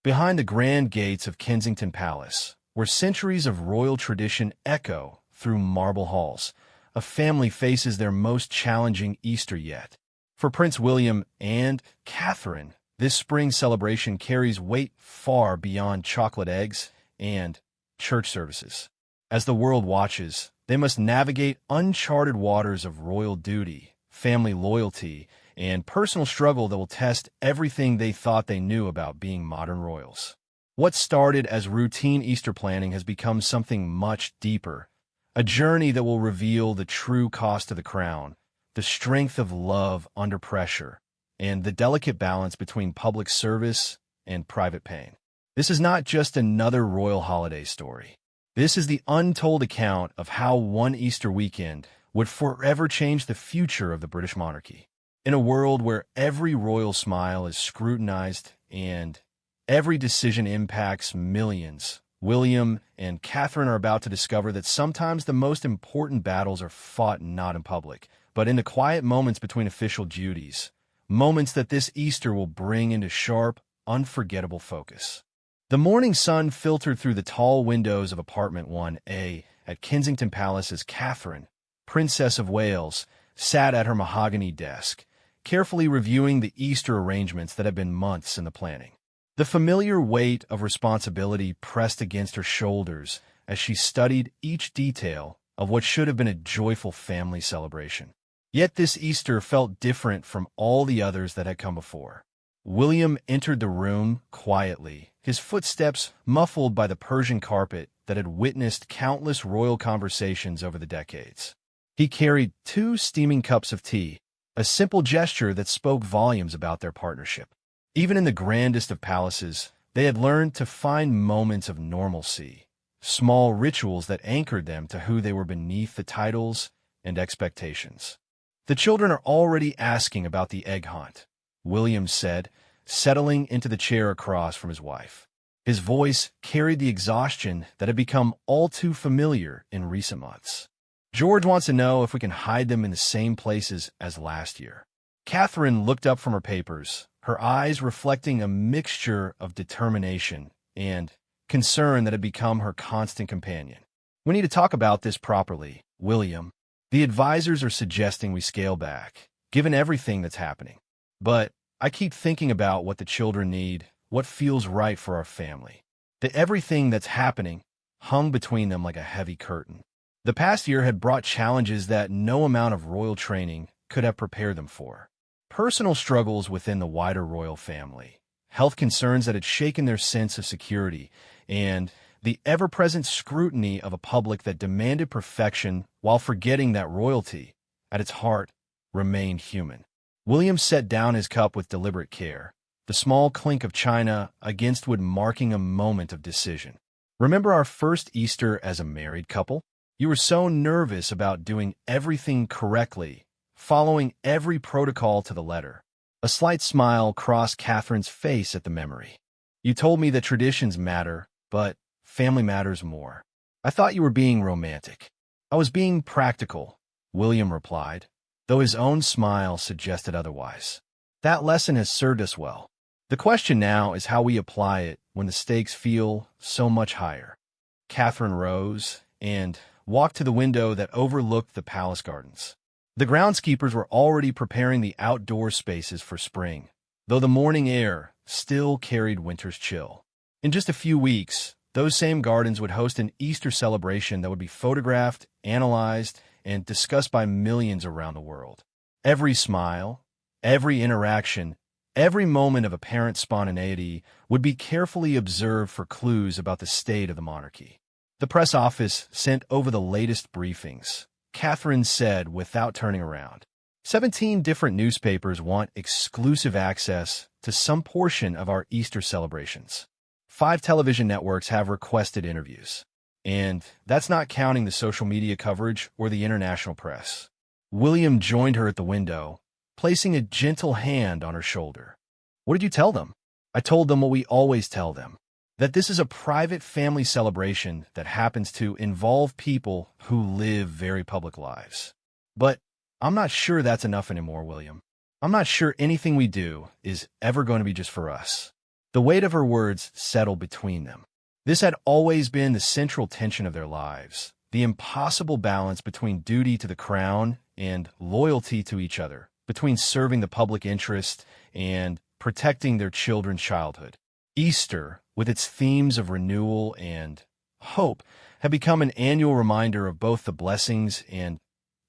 Behind the grand gates of Kensington Palace, where centuries of royal tradition echo through marble halls, a family faces their most challenging Easter yet. For Prince William and Catherine, this spring celebration carries weight far beyond chocolate eggs and church services. As the world watches, they must navigate uncharted waters of royal duty, family loyalty, and personal struggle that will test everything they thought they knew about being modern royals. What started as routine Easter planning has become something much deeper, a journey that will reveal the true cost of the crown, the strength of love under pressure, and the delicate balance between public service and private pain. This is not just another royal holiday story. This is the untold account of how one Easter weekend would forever change the future of the British monarchy. In a world where every royal smile is scrutinized and every decision impacts millions, William and Catherine are about to discover that sometimes the most important battles are fought not in public, but in the quiet moments between official duties, moments that this Easter will bring into sharp, unforgettable focus. The morning sun filtered through the tall windows of apartment 1A at Kensington Palace as Catherine, Princess of Wales, sat at her mahogany desk, carefully reviewing the Easter arrangements that had been months in the planning. The familiar weight of responsibility pressed against her shoulders as she studied each detail of what should have been a joyful family celebration. Yet this Easter felt different from all the others that had come before. William entered the room quietly, his footsteps muffled by the Persian carpet that had witnessed countless royal conversations over the decades. He carried 2 steaming cups of tea, a simple gesture that spoke volumes about their partnership. Even in the grandest of palaces, they had learned to find moments of normalcy, small rituals that anchored them to who they were beneath the titles and expectations. "The children are already asking about the egg hunt," William said, settling into the chair across from his wife. His voice carried the exhaustion that had become all too familiar in recent months. "George wants to know if we can hide them in the same places as last year." Catherine looked up from her papers, her eyes reflecting a mixture of determination and concern that had become her constant companion. "We need to talk about this properly, William. The advisors are suggesting we scale back, given everything that's happening. But I keep thinking about what the children need, what feels right for our family. The everything that's happening hung between them like a heavy curtain. The past year had brought challenges that no amount of royal training could have prepared them for. Personal struggles within the wider royal family, health concerns that had shaken their sense of security, and the ever-present scrutiny of a public that demanded perfection while forgetting that royalty, at its heart, remained human. William set down his cup with deliberate care, the small clink of china against wood marking a moment of decision. "Remember our first Easter as a married couple? You were so nervous about doing everything correctly, following every protocol to the letter." A slight smile crossed Catherine's face at the memory. "You told me that traditions matter, but family matters more. I thought you were being romantic." "I was being practical," William replied, though his own smile suggested otherwise. "That lesson has served us well. The question now is how we apply it when the stakes feel so much higher." Catherine rose and walked to the window that overlooked the palace gardens. The groundskeepers were already preparing the outdoor spaces for spring, though the morning air still carried winter's chill. In just a few weeks, those same gardens would host an Easter celebration that would be photographed, analyzed, and discussed by millions around the world. Every smile, every interaction, every moment of apparent spontaneity would be carefully observed for clues about the state of the monarchy. The press office sent over the latest briefings, Catherine said without turning around. 17 different newspapers want exclusive access to some portion of our Easter celebrations. 5 television networks have requested interviews. And that's not counting the social media coverage or the international press. William joined her at the window, placing a gentle hand on her shoulder. "What did you tell them?" "I told them what we always tell them, that this is a private family celebration that happens to involve people who live very public lives. But I'm not sure that's enough anymore, William. I'm not sure anything we do is ever going to be just for us." The weight of her words settled between them. This had always been the central tension of their lives, the impossible balance between duty to the crown and loyalty to each other, between serving the public interest and protecting their children's childhood. Easter, with its themes of renewal and hope, had become an annual reminder of both the blessings and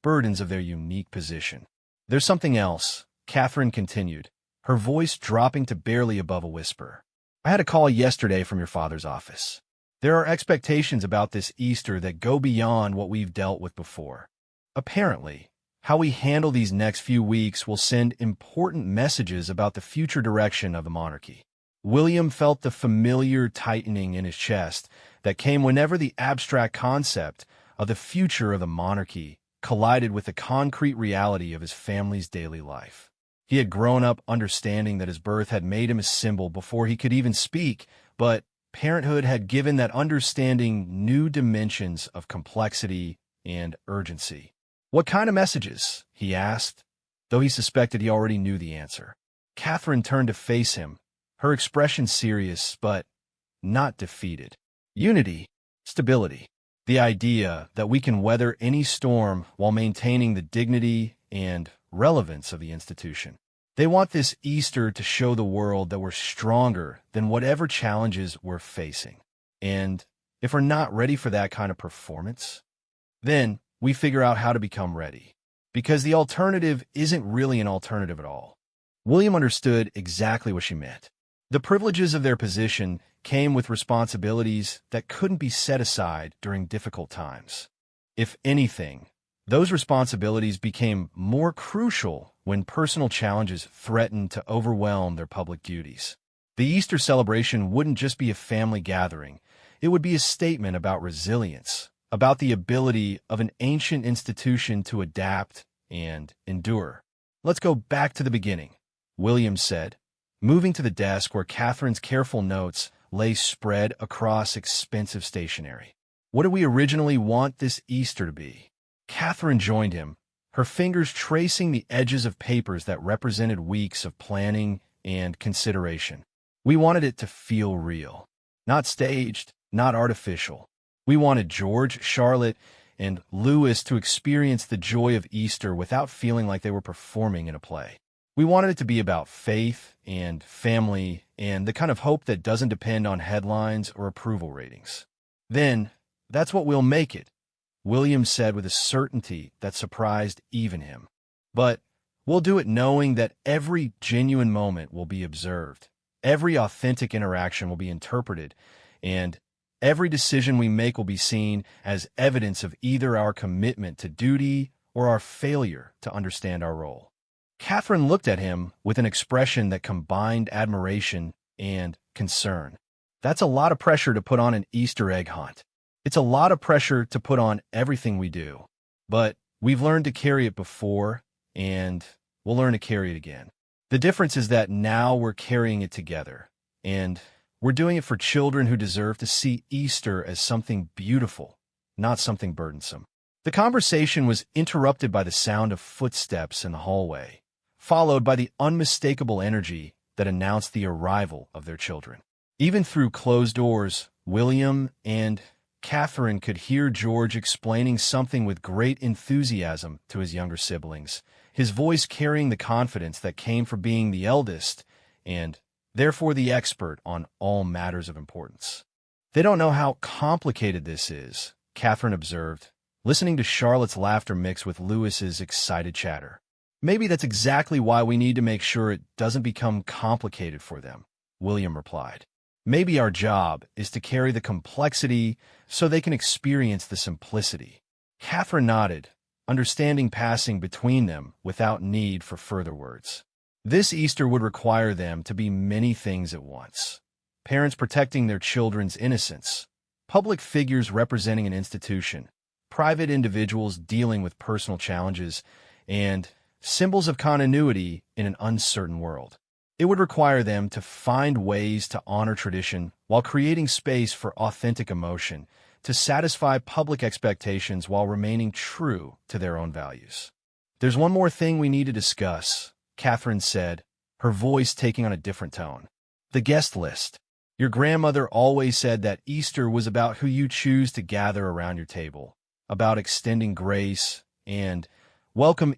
burdens of their unique position. "There's something else," Catherine continued, her voice dropping to barely above a whisper. "I had a call yesterday from your father's office. There are expectations about this Easter that go beyond what we've dealt with before. Apparently, how we handle these next few weeks will send important messages about the future direction of the monarchy." William felt the familiar tightening in his chest that came whenever the abstract concept of the future of the monarchy collided with the concrete reality of his family's daily life. He had grown up understanding that his birth had made him a symbol before he could even speak, but parenthood had given that understanding new dimensions of complexity and urgency. "What kind of messages?" he asked, though he suspected he already knew the answer. Catherine turned to face him, her expression serious but not defeated. "Unity, stability, the idea that we can weather any storm while maintaining the dignity and relevance of the institution. They want this Easter to show the world that we're stronger than whatever challenges we're facing. And if we're not ready for that kind of performance, then we figure out how to become ready. Because the alternative isn't really an alternative at all." William understood exactly what she meant. The privileges of their position came with responsibilities that couldn't be set aside during difficult times. If anything, those responsibilities became more crucial when personal challenges threatened to overwhelm their public duties. The Easter celebration wouldn't just be a family gathering. It would be a statement about resilience, about the ability of an ancient institution to adapt and endure. "Let's go back to the beginning," William said, moving to the desk where Catherine's careful notes lay spread across expensive stationery. "What did we originally want this Easter to be?" Catherine joined him, her fingers tracing the edges of papers that represented weeks of planning and consideration. "We wanted it to feel real. Not staged, not artificial. We wanted George, Charlotte, and Louis to experience the joy of Easter without feeling like they were performing in a play. We wanted it to be about faith and family and the kind of hope that doesn't depend on headlines or approval ratings." "Then, that's what we'll make it," William said with a certainty that surprised even him. "But we'll do it knowing that every genuine moment will be observed, every authentic interaction will be interpreted, and every decision we make will be seen as evidence of either our commitment to duty or our failure to understand our role." Catherine looked at him with an expression that combined admiration and concern. "That's a lot of pressure to put on an Easter egg hunt. It's a lot of pressure to put on everything we do. But we've learned to carry it before, and we'll learn to carry it again. The difference is that now we're carrying it together, and we're doing it for children who deserve to see Easter as something beautiful, not something burdensome." The conversation was interrupted by the sound of footsteps in the hallway, followed by the unmistakable energy that announced the arrival of their children. Even through closed doors, William and Catherine could hear George explaining something with great enthusiasm to his younger siblings, his voice carrying the confidence that came from being the eldest and, therefore, the expert on all matters of importance. "They don't know how complicated this is," Catherine observed, listening to Charlotte's laughter mix with Louis's excited chatter. "Maybe that's exactly why we need to make sure it doesn't become complicated for them," William replied. "Maybe our job is to carry the complexity so they can experience the simplicity." Catherine nodded, understanding passing between them without need for further words. This Easter would require them to be many things at once. Parents protecting their children's innocence, public figures representing an institution, private individuals dealing with personal challenges, and symbols of continuity in an uncertain world. It would require them to find ways to honor tradition while creating space for authentic emotion, to satisfy public expectations while remaining true to their own values. "There's one more thing we need to discuss," Catherine said, her voice taking on a different tone. The guest list. Your grandmother always said that Easter was about who you choose to gather around your table, about extending grace and welcome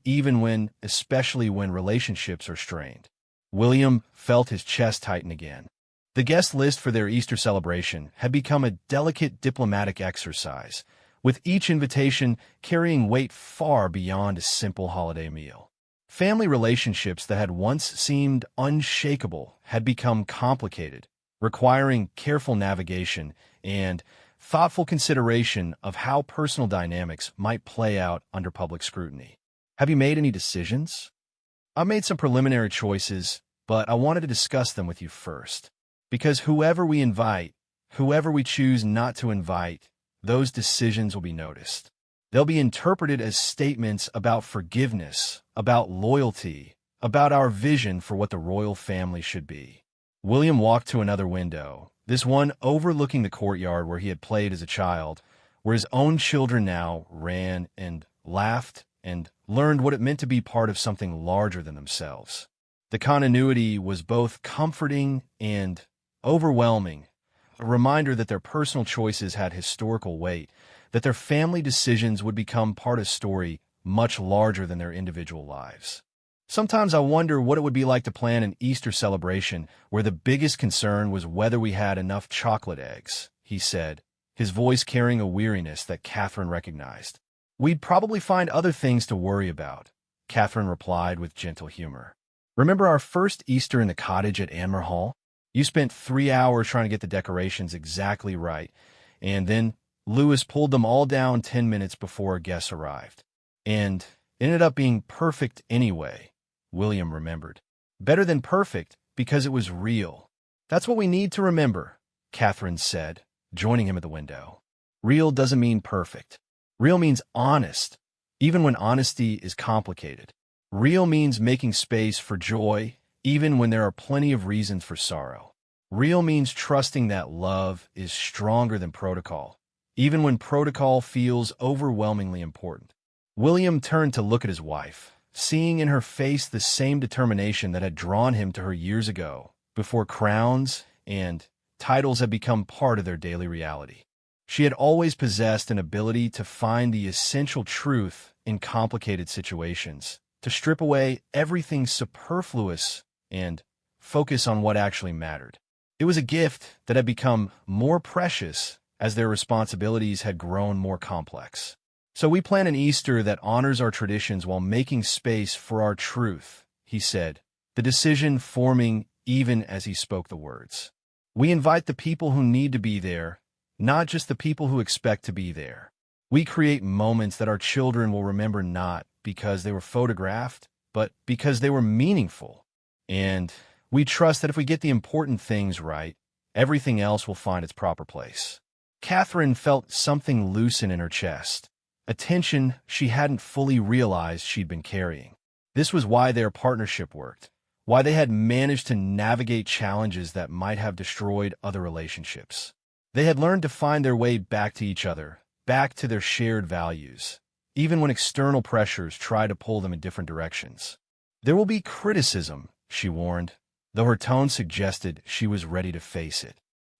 especially when relationships are strained. William felt his chest tighten again. The guest list for their Easter celebration had become a delicate diplomatic exercise, with each invitation carrying weight far beyond a simple holiday meal. Family relationships that had once seemed unshakable had become complicated, requiring careful navigation and thoughtful consideration of how personal dynamics might play out under public scrutiny. Have you made any decisions? I've made some preliminary choices, but I wanted to discuss them with you first. Because whoever we invite, whoever we choose not to invite, those decisions will be noticed. They'll be interpreted as statements about forgiveness, about loyalty, about our vision for what the royal family should be. William walked to another window, this one overlooking the courtyard where he had played as a child, where his own children now ran and laughed and learned what it meant to be part of something larger than themselves. The continuity was both comforting and overwhelming, a reminder that their personal choices had historical weight, that their family decisions would become part of a story much larger than their individual lives. Sometimes I wonder what it would be like to plan an Easter celebration where the biggest concern was whether we had enough chocolate eggs, he said, his voice carrying a weariness that Catherine recognized. We'd probably find other things to worry about, Catherine replied with gentle humor. Remember our first Easter in the cottage at Anmer Hall? You spent 3 hours trying to get the decorations exactly right, and then Lewis pulled them all down 10 minutes before guests arrived. And it ended up being perfect anyway, William remembered. Better than perfect because it was real. That's what we need to remember, Catherine said, joining him at the window. Real doesn't mean perfect. Real means honest, even when honesty is complicated. Real means making space for joy, even when there are plenty of reasons for sorrow. Real means trusting that love is stronger than protocol, even when protocol feels overwhelmingly important. William turned to look at his wife, seeing in her face the same determination that had drawn him to her years ago, before crowns and titles had become part of their daily reality. She had always possessed an ability to find the essential truth in complicated situations, to strip away everything superfluous and focus on what actually mattered. It was a gift that had become more precious as their responsibilities had grown more complex. So we plan an Easter that honors our traditions while making space for our truth, he said, the decision forming even as he spoke the words. We invite the people who need to be there, not just the people who expect to be there. We create moments that our children will remember not because they were photographed, but because they were meaningful. And we trust that if we get the important things right, everything else will find its proper place. Catherine felt something loosen in her chest, a tension she hadn't fully realized she'd been carrying. This was why their partnership worked, why they had managed to navigate challenges that might have destroyed other relationships. They had learned to find their way back to each other, back to their shared values, even when external pressures try to pull them in different directions. There will be criticism, she warned, though her tone suggested she was ready to face it.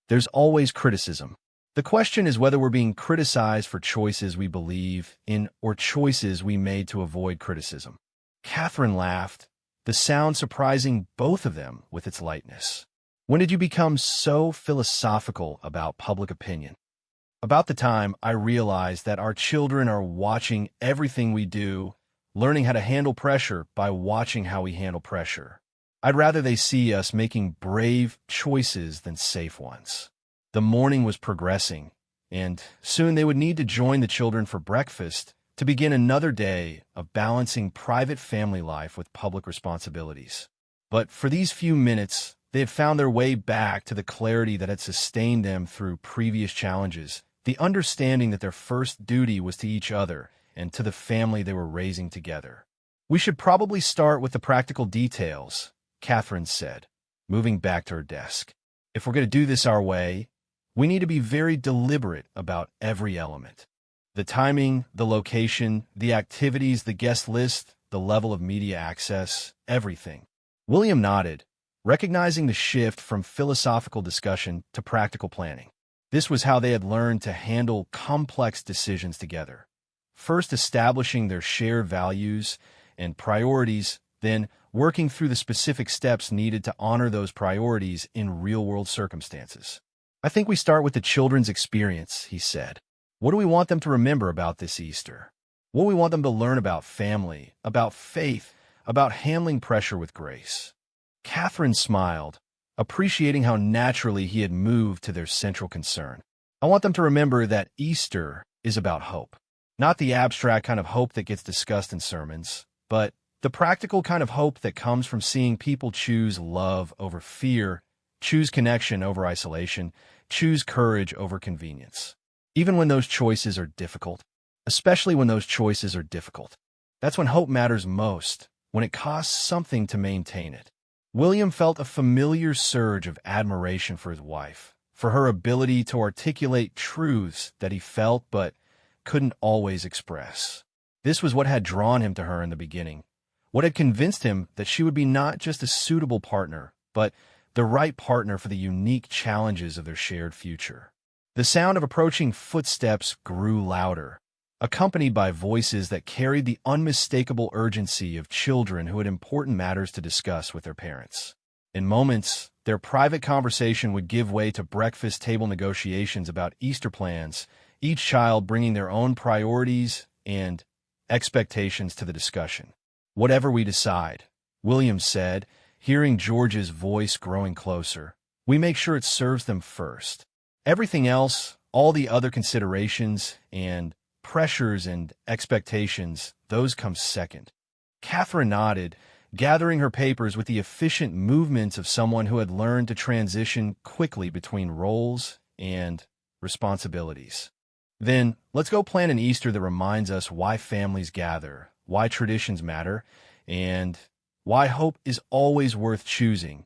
There's always criticism. The question is whether we're being criticized for choices we believe in or choices we made to avoid criticism. Catherine laughed, the sound surprising both of them with its lightness. When did you become so philosophical about public opinion? About the time I realized that our children are watching everything we do, learning how to handle pressure by watching how we handle pressure. I'd rather they see us making brave choices than safe ones. The morning was progressing, and soon they would need to join the children for breakfast to begin another day of balancing private family life with public responsibilities. But for these few minutes, they had found their way back to the clarity that had sustained them through previous challenges, the understanding that their first duty was to each other and to the family they were raising together. We should probably start with the practical details, Catherine said, moving back to her desk. If we're going to do this our way, we need to be very deliberate about every element. The timing, the location, the activities, the guest list, the level of media access, everything. William nodded, recognizing the shift from philosophical discussion to practical planning. This was how they had learned to handle complex decisions together. First establishing their shared values and priorities, then working through the specific steps needed to honor those priorities in real-world circumstances. "I think we start with the children's experience," he said. "What do we want them to remember about this Easter? What do we want them to learn about family, about faith, about handling pressure with grace?" Catherine smiled, appreciating how naturally he had moved to their central concern. "I want them to remember that Easter is about hope. Not the abstract kind of hope that gets discussed in sermons, but the practical kind of hope that comes from seeing people choose love over fear, choose connection over isolation, choose courage over convenience. Even when those choices are difficult, especially when those choices are difficult. That's when hope matters most, when it costs something to maintain it." William felt a familiar surge of admiration for his wife, for her ability to articulate truths that he felt but couldn't always express. This was what had drawn him to her in the beginning, what had convinced him that she would be not just a suitable partner, but the right partner for the unique challenges of their shared future. The sound of approaching footsteps grew louder, accompanied by voices that carried the unmistakable urgency of children who had important matters to discuss with their parents. In moments, their private conversation would give way to breakfast table negotiations about Easter plans, each child bringing their own priorities and expectations to the discussion. "Whatever we decide," William said, hearing George's voice growing closer, "we make sure it serves them first. Everything else, all the other considerations and pressures and expectations, those come second." Catherine nodded, gathering her papers with the efficient movements of someone who had learned to transition quickly between roles and responsibilities. "Then, let's go plan an Easter that reminds us why families gather, why traditions matter, and why hope is always worth choosing,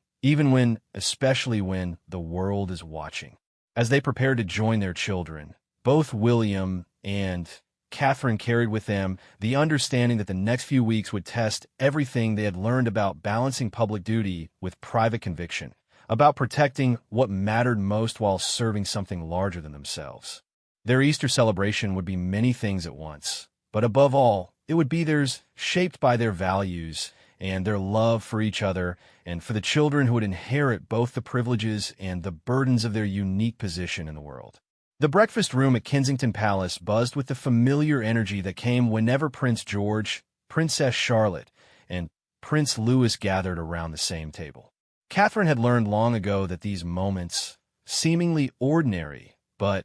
especially when the world is watching." As they prepared to join their children, both William and Catherine carried with them the understanding that the next few weeks would test everything they had learned about balancing public duty with private conviction, about protecting what mattered most while serving something larger than themselves. Their Easter celebration would be many things at once, but above all, it would be theirs, shaped by their values and their love for each other and for the children who would inherit both the privileges and the burdens of their unique position in the world. The breakfast room at Kensington Palace buzzed with the familiar energy that came whenever Prince George, Princess Charlotte, and Prince Louis gathered around the same table. Catherine had learned long ago that these moments, seemingly ordinary, but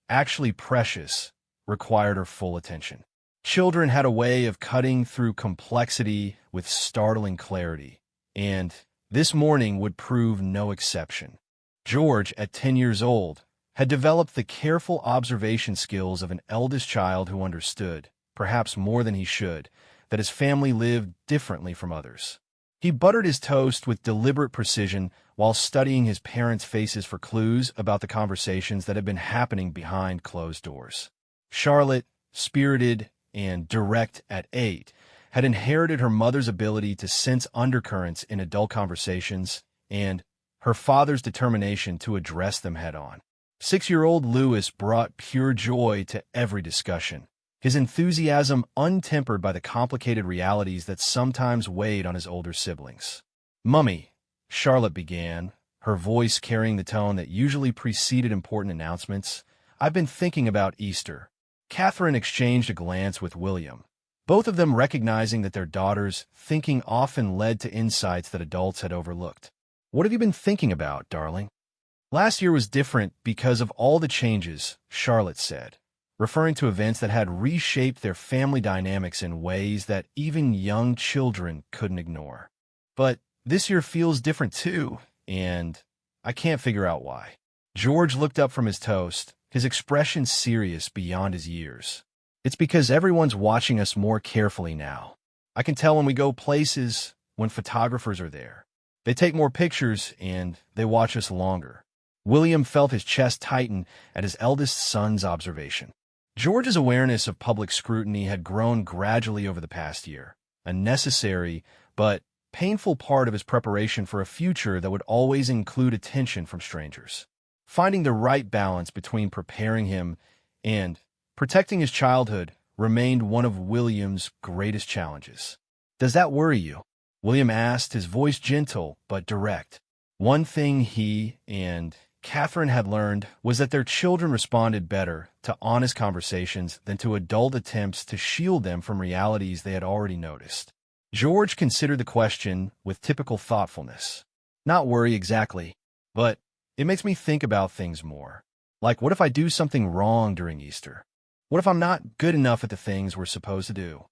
actually precious, required her full attention. Children had a way of cutting through complexity with startling clarity, and this morning would prove no exception. George, at 10 years old, had developed the careful observation skills of an eldest child who understood, perhaps more than he should, that his family lived differently from others. He buttered his toast with deliberate precision while studying his parents' faces for clues about the conversations that had been happening behind closed doors. Charlotte, spirited and direct at 8, had inherited her mother's ability to sense undercurrents in adult conversations and her father's determination to address them head-on. 6-year-old Louis brought pure joy to every discussion, his enthusiasm untempered by the complicated realities that sometimes weighed on his older siblings. "Mummy," Charlotte began, her voice carrying the tone that usually preceded important announcements, "I've been thinking about Easter." Catherine exchanged a glance with William, both of them recognizing that their daughter's thinking often led to insights that adults had overlooked. "What have you been thinking about, darling?" "Last year was different because of all the changes," Charlotte said, referring to events that had reshaped their family dynamics in ways that even young children couldn't ignore. "But this year feels different too, and I can't figure out why." George looked up from his toast, his expression serious beyond his years. "It's because everyone's watching us more carefully now. I can tell when we go places, when photographers are there. They take more pictures and they watch us longer." William felt his chest tighten at his eldest son's observation. George's awareness of public scrutiny had grown gradually over the past year, a necessary but painful part of his preparation for a future that would always include attention from strangers. Finding the right balance between preparing him and protecting his childhood remained one of William's greatest challenges. "Does that worry you?" William asked, his voice gentle but direct. One thing he and Catherine had learned was that their children responded better to honest conversations than to adult attempts to shield them from realities they had already noticed. George considered the question with typical thoughtfulness. "Not worry exactly, but it makes me think about things more. Like, what if I do something wrong during Easter? What if I'm not good enough at the things we're supposed to do?"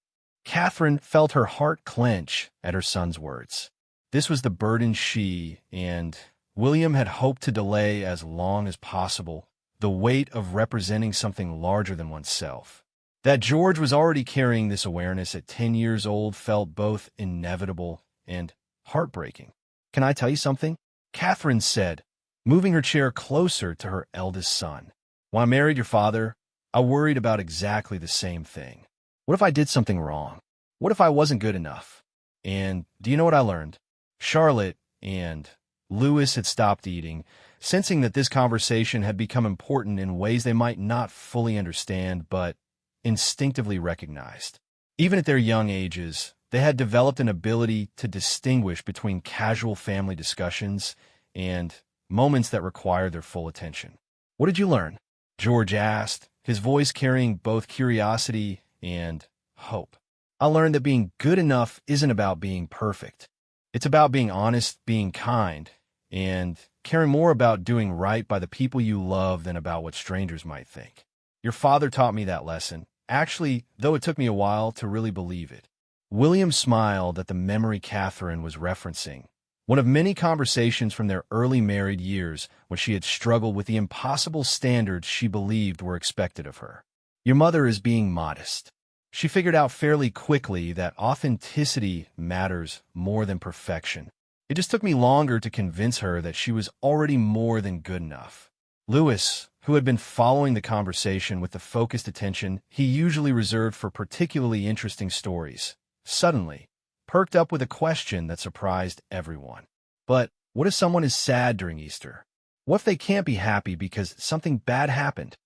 Catherine felt her heart clench at her son's words. This was the burden she and William had hoped to delay as long as possible, the weight of representing something larger than oneself. That George was already carrying this awareness at 10 years old felt both inevitable and heartbreaking. "Can I tell you something?" Catherine said, moving her chair closer to her eldest son. "When I married your father, I worried about exactly the same thing. What if I did something wrong? What if I wasn't good enough? And do you know what I learned?" Charlotte and Louis had stopped eating, sensing that this conversation had become important in ways they might not fully understand but instinctively recognized. Even at their young ages, they had developed an ability to distinguish between casual family discussions and moments that required their full attention. "What did you learn?" George asked, his voice carrying both curiosity and hope. "I learned that being good enough isn't about being perfect. It's about being honest, being kind, and caring more about doing right by the people you love than about what strangers might think. Your father taught me that lesson, actually, though it took me a while to really believe it." William smiled at the memory Catherine was referencing, one of many conversations from their early married years when she had struggled with the impossible standards she believed were expected of her. "Your mother is being modest. She figured out fairly quickly that authenticity matters more than perfection. It just took me longer to convince her that she was already more than good enough." Louis, who had been following the conversation with the focused attention he usually reserved for particularly interesting stories, suddenly perked up with a question that surprised everyone. "But what if someone is sad during Easter? What if they can't be happy because something bad happened?"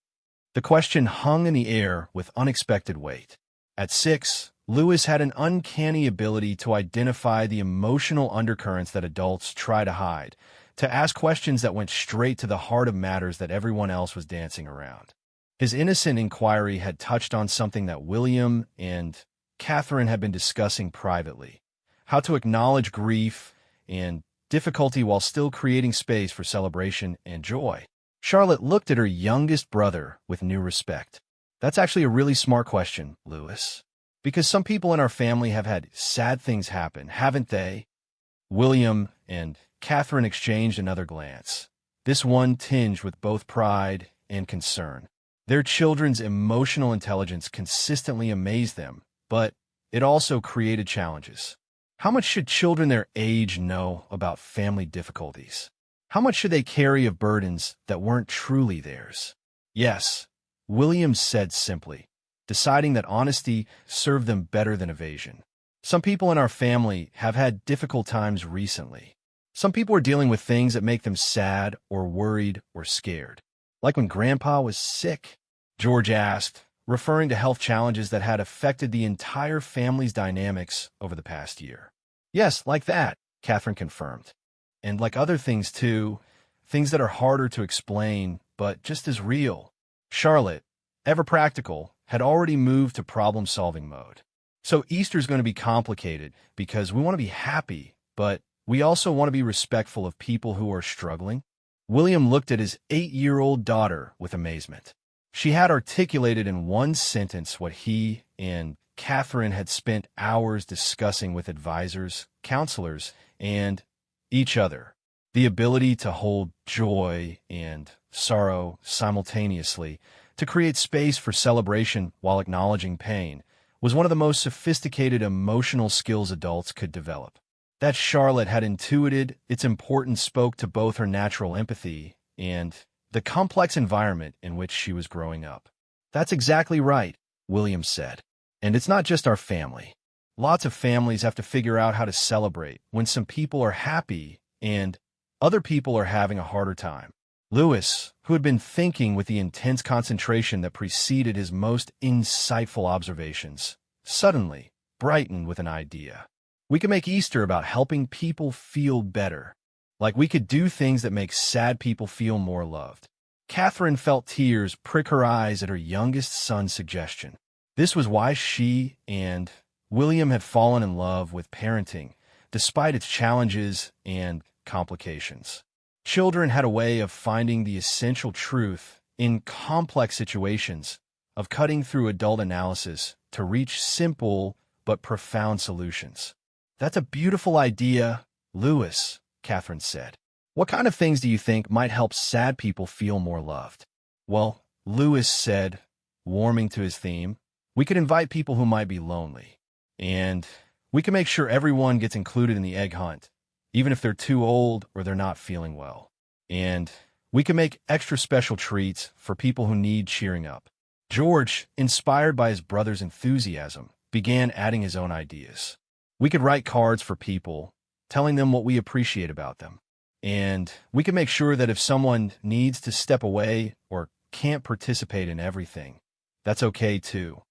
The question hung in the air with unexpected weight. At 6, Louis had an uncanny ability to identify the emotional undercurrents that adults try to hide, to ask questions that went straight to the heart of matters that everyone else was dancing around. His innocent inquiry had touched on something that William and Catherine had been discussing privately: how to acknowledge grief and difficulty while still creating space for celebration and joy. Charlotte looked at her youngest brother with new respect. "That's actually a really smart question, Louis. Because some people in our family have had sad things happen, haven't they?" William and Catherine exchanged another glance, this one tinged with both pride and concern. Their children's emotional intelligence consistently amazed them, but it also created challenges. How much should children their age know about family difficulties? How much should they carry of burdens that weren't truly theirs? "Yes," William said simply, deciding that honesty served them better than evasion. "Some people in our family have had difficult times recently. Some people are dealing with things that make them sad or worried or scared." "Like when Grandpa was sick?" George asked, referring to health challenges that had affected the entire family's dynamics over the past year. "Yes, like that," Catherine confirmed. "And like other things too, things that are harder to explain, but just as real." Charlotte, ever practical, had already moved to problem-solving mode. "So Easter's going to be complicated because we want to be happy, but we also want to be respectful of people who are struggling." William looked at his 8-year-old daughter with amazement. She had articulated in one sentence what he and Catherine had spent hours discussing with advisors, counselors, and each other: the ability to hold joy and sorrow simultaneously, to create space for celebration while acknowledging pain, was one of the most sophisticated emotional skills adults could develop. That Charlotte had intuited its importance spoke to both her natural empathy and the complex environment in which she was growing up. "That's exactly right," William said. "And it's not just our family. Lots of families have to figure out how to celebrate when some people are happy and other people are having a harder time. Lewis, who had been thinking with the intense concentration that preceded his most insightful observations, suddenly brightened with an idea. We could make Easter about helping people feel better. Like we could do things that make sad people feel more loved. Catherine felt tears prick her eyes at her youngest son's suggestion. This was why she and William had fallen in love with parenting, despite its challenges and complications. Children had a way of finding the essential truth in complex situations, of cutting through adult analysis to reach simple but profound solutions. That's a beautiful idea, Lewis, Catherine said. What kind of things do you think might help sad people feel more loved? Well, Lewis said, warming to his theme, we could invite people who might be lonely. And we can make sure everyone gets included in the egg hunt, even if they're too old or they're not feeling well. And we can make extra special treats for people who need cheering up. George, inspired by his brother's enthusiasm, began adding his own ideas. We could write cards for people, telling them what we appreciate about them. And we can make sure that if someone needs to step away or can't participate in everything, that's okay too.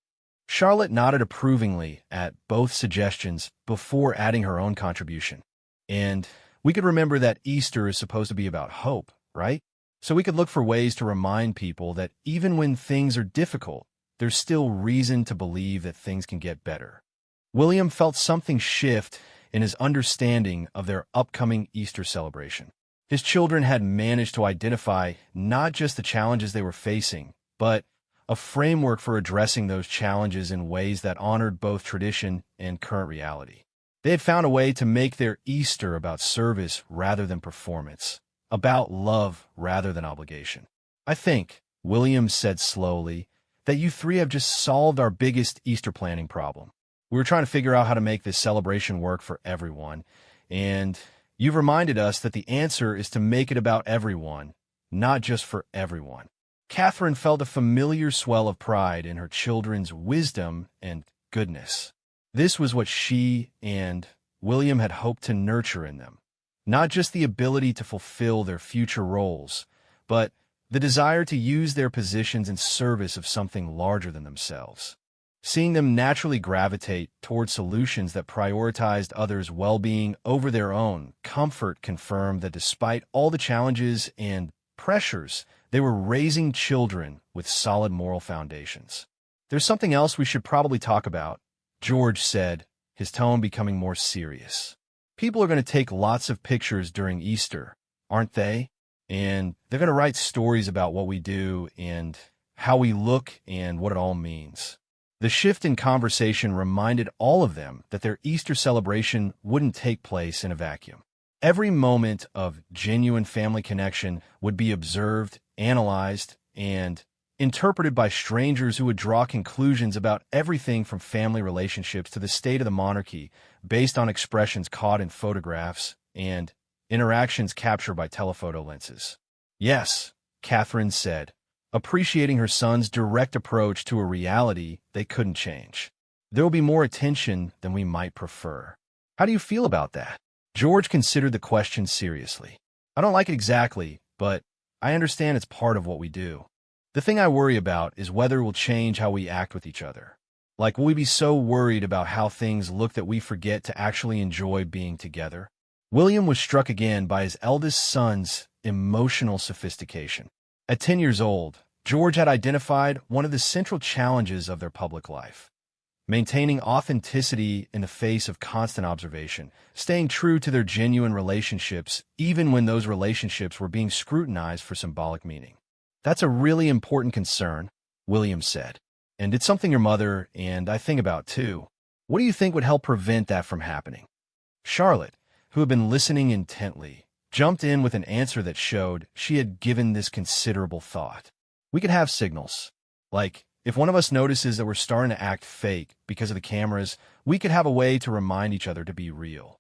Charlotte nodded approvingly at both suggestions before adding her own contribution. And we could remember that Easter is supposed to be about hope, right? So we could look for ways to remind people that even when things are difficult, there's still reason to believe that things can get better. William felt something shift in his understanding of their upcoming Easter celebration. His children had managed to identify not just the challenges they were facing, but a framework for addressing those challenges in ways that honored both tradition and current reality. They had found a way to make their Easter about service rather than performance, about love rather than obligation. I think, William said slowly, that you three have just solved our biggest Easter planning problem. We were trying to figure out how to make this celebration work for everyone, and you've reminded us that the answer is to make it about everyone, not just for everyone. Catherine felt a familiar swell of pride in her children's wisdom and goodness. This was what she and William had hoped to nurture in them. Not just the ability to fulfill their future roles, but the desire to use their positions in service of something larger than themselves. Seeing them naturally gravitate toward solutions that prioritized others' well-being over their own comfort confirmed that despite all the challenges and pressures, they were raising children with solid moral foundations. There's something else we should probably talk about, George said, his tone becoming more serious. People are going to take lots of pictures during Easter, aren't they? And they're going to write stories about what we do and how we look and what it all means. The shift in conversation reminded all of them that their Easter celebration wouldn't take place in a vacuum. Every moment of genuine family connection would be observed, analyzed, and interpreted by strangers who would draw conclusions about everything from family relationships to the state of the monarchy based on expressions caught in photographs and interactions captured by telephoto lenses. Yes, Catherine said, appreciating her son's direct approach to a reality they couldn't change. There will be more attention than we might prefer. How do you feel about that? George considered the question seriously. I don't like it exactly, but I understand it's part of what we do. The thing I worry about is whether it will change how we act with each other. Like, will we be so worried about how things look that we forget to actually enjoy being together? William was struck again by his eldest son's emotional sophistication. At 10 years old, George had identified one of the central challenges of their public life: maintaining authenticity in the face of constant observation, staying true to their genuine relationships even when those relationships were being scrutinized for symbolic meaning. That's a really important concern, William said. And it's something your mother and I think about too. What do you think would help prevent that from happening? Charlotte, who had been listening intently, jumped in with an answer that showed she had given this considerable thought. We could have signals. Like, if one of us notices that we're starting to act fake because of the cameras, we could have a way to remind each other to be real.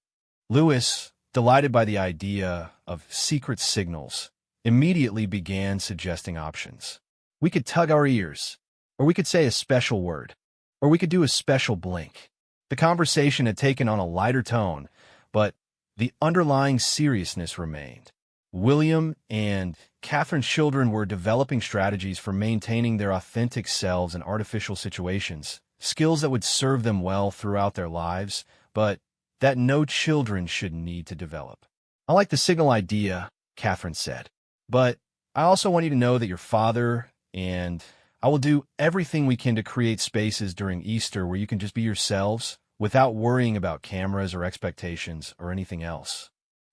Lewis, delighted by the idea of secret signals, immediately began suggesting options. We could tug our ears, or we could say a special word, or we could do a special blink. The conversation had taken on a lighter tone, but the underlying seriousness remained. William and Catherine's children were developing strategies for maintaining their authentic selves in artificial situations, skills that would serve them well throughout their lives, but that no children should need to develop. "I like the signal idea," Catherine said, "but I also want you to know that your father and I will do everything we can to create spaces during Easter where you can just be yourselves without worrying about cameras or expectations or anything else."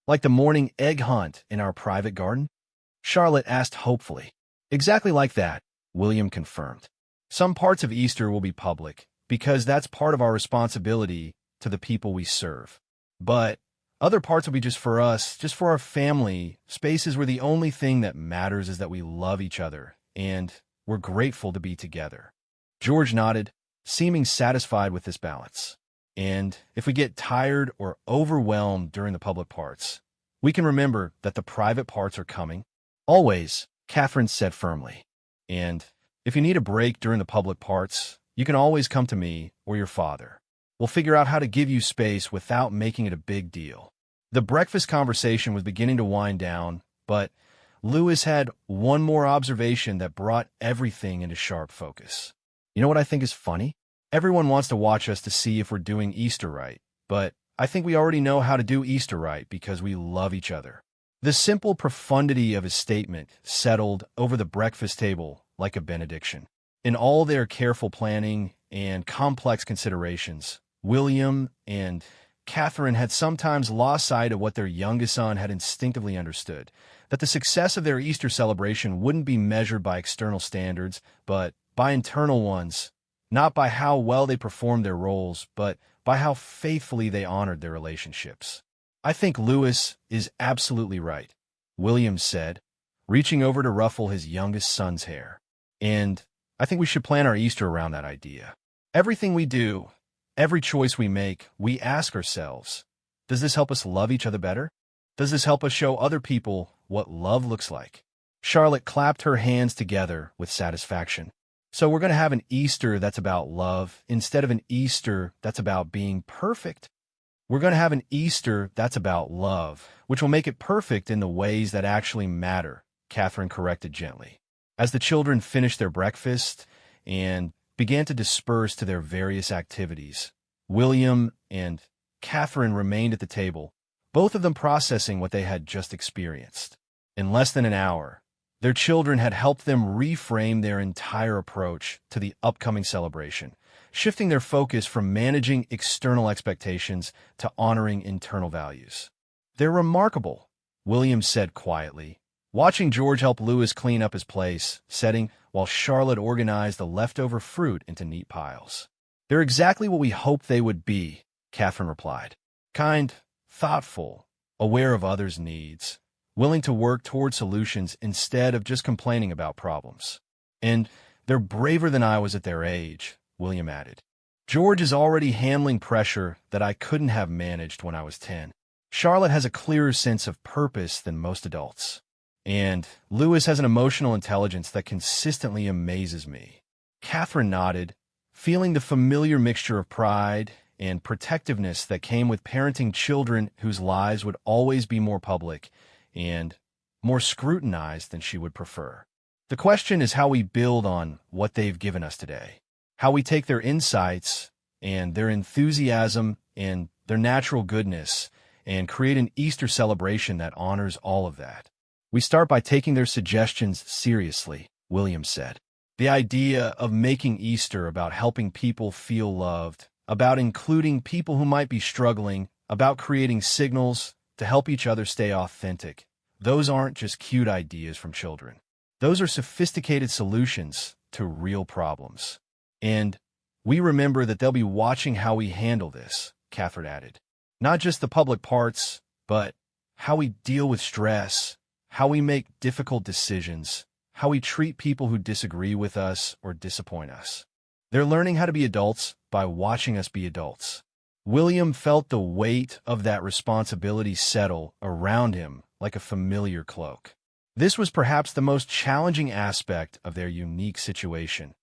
"Like the morning egg hunt in our private garden?" Charlotte asked hopefully. "Exactly like that," William confirmed. "Some parts of Easter will be public, because that's part of our responsibility to the people we serve. But other parts will be just for us, just for our family, spaces where the only thing that matters is that we love each other, and we're grateful to be together." George nodded, seeming satisfied with this balance. "And if we get tired or overwhelmed during the public parts, we can remember that the private parts are coming." "Always," Catherine said firmly. "And if you need a break during the public parts, you can always come to me or your father. We'll figure out how to give you space without making it a big deal." The breakfast conversation was beginning to wind down, but Lewis had one more observation that brought everything into sharp focus. "You know what I think is funny? Everyone wants to watch us to see if we're doing Easter right, but I think we already know how to do Easter right because we love each other." The simple profundity of his statement settled over the breakfast table like a benediction. In all their careful planning and complex considerations, William and Catherine had sometimes lost sight of what their youngest son had instinctively understood, that the success of their Easter celebration wouldn't be measured by external standards, but by internal ones, not by how well they performed their roles, but by how faithfully they honored their relationships. "I think Lewis is absolutely right," William said, reaching over to ruffle his youngest son's hair. "And I think we should plan our Easter around that idea. Everything we do, every choice we make, we ask ourselves, does this help us love each other better? Does this help us show other people what love looks like?" Charlotte clapped her hands together with satisfaction. "So we're going to have an Easter that's about love instead of an Easter that's about being perfect. We're going to have an Easter that's about love, which will make it perfect in the ways that actually matter," Catherine corrected gently. As the children finished their breakfast and began to disperse to their various activities, William and Catherine remained at the table, both of them processing what they had just experienced. In less than an hour, their children had helped them reframe their entire approach to the upcoming celebration, shifting their focus from managing external expectations to honoring internal values. "They're remarkable," William said quietly, watching George help Lewis clean up his place, setting while Charlotte organized the leftover fruit into neat piles. "They're exactly what we hoped they would be," Catherine replied. "Kind, thoughtful, aware of others' needs, willing to work toward solutions instead of just complaining about problems. And they're braver than I was at their age," William added. "George is already handling pressure that I couldn't have managed when I was 10. Charlotte has a clearer sense of purpose than most adults. And Lewis has an emotional intelligence that consistently amazes me." Catherine nodded, feeling the familiar mixture of pride and protectiveness that came with parenting children whose lives would always be more public and more scrutinized than she would prefer. "The question is how we build on what they've given us today, how we take their insights and their enthusiasm and their natural goodness and create an Easter celebration that honors all of that. We start by taking their suggestions seriously," William said. "The idea of making Easter about helping people feel loved, about including people who might be struggling, about creating signals to help each other stay authentic. Those aren't just cute ideas from children. Those are sophisticated solutions to real problems. And we remember that they'll be watching how we handle this," Catherine added. "Not just the public parts, but how we deal with stress, how we make difficult decisions, how we treat people who disagree with us or disappoint us. They're learning how to be adults by watching us be adults." William felt the weight of that responsibility settle around him like a familiar cloak. This was perhaps the most challenging aspect of their unique situation.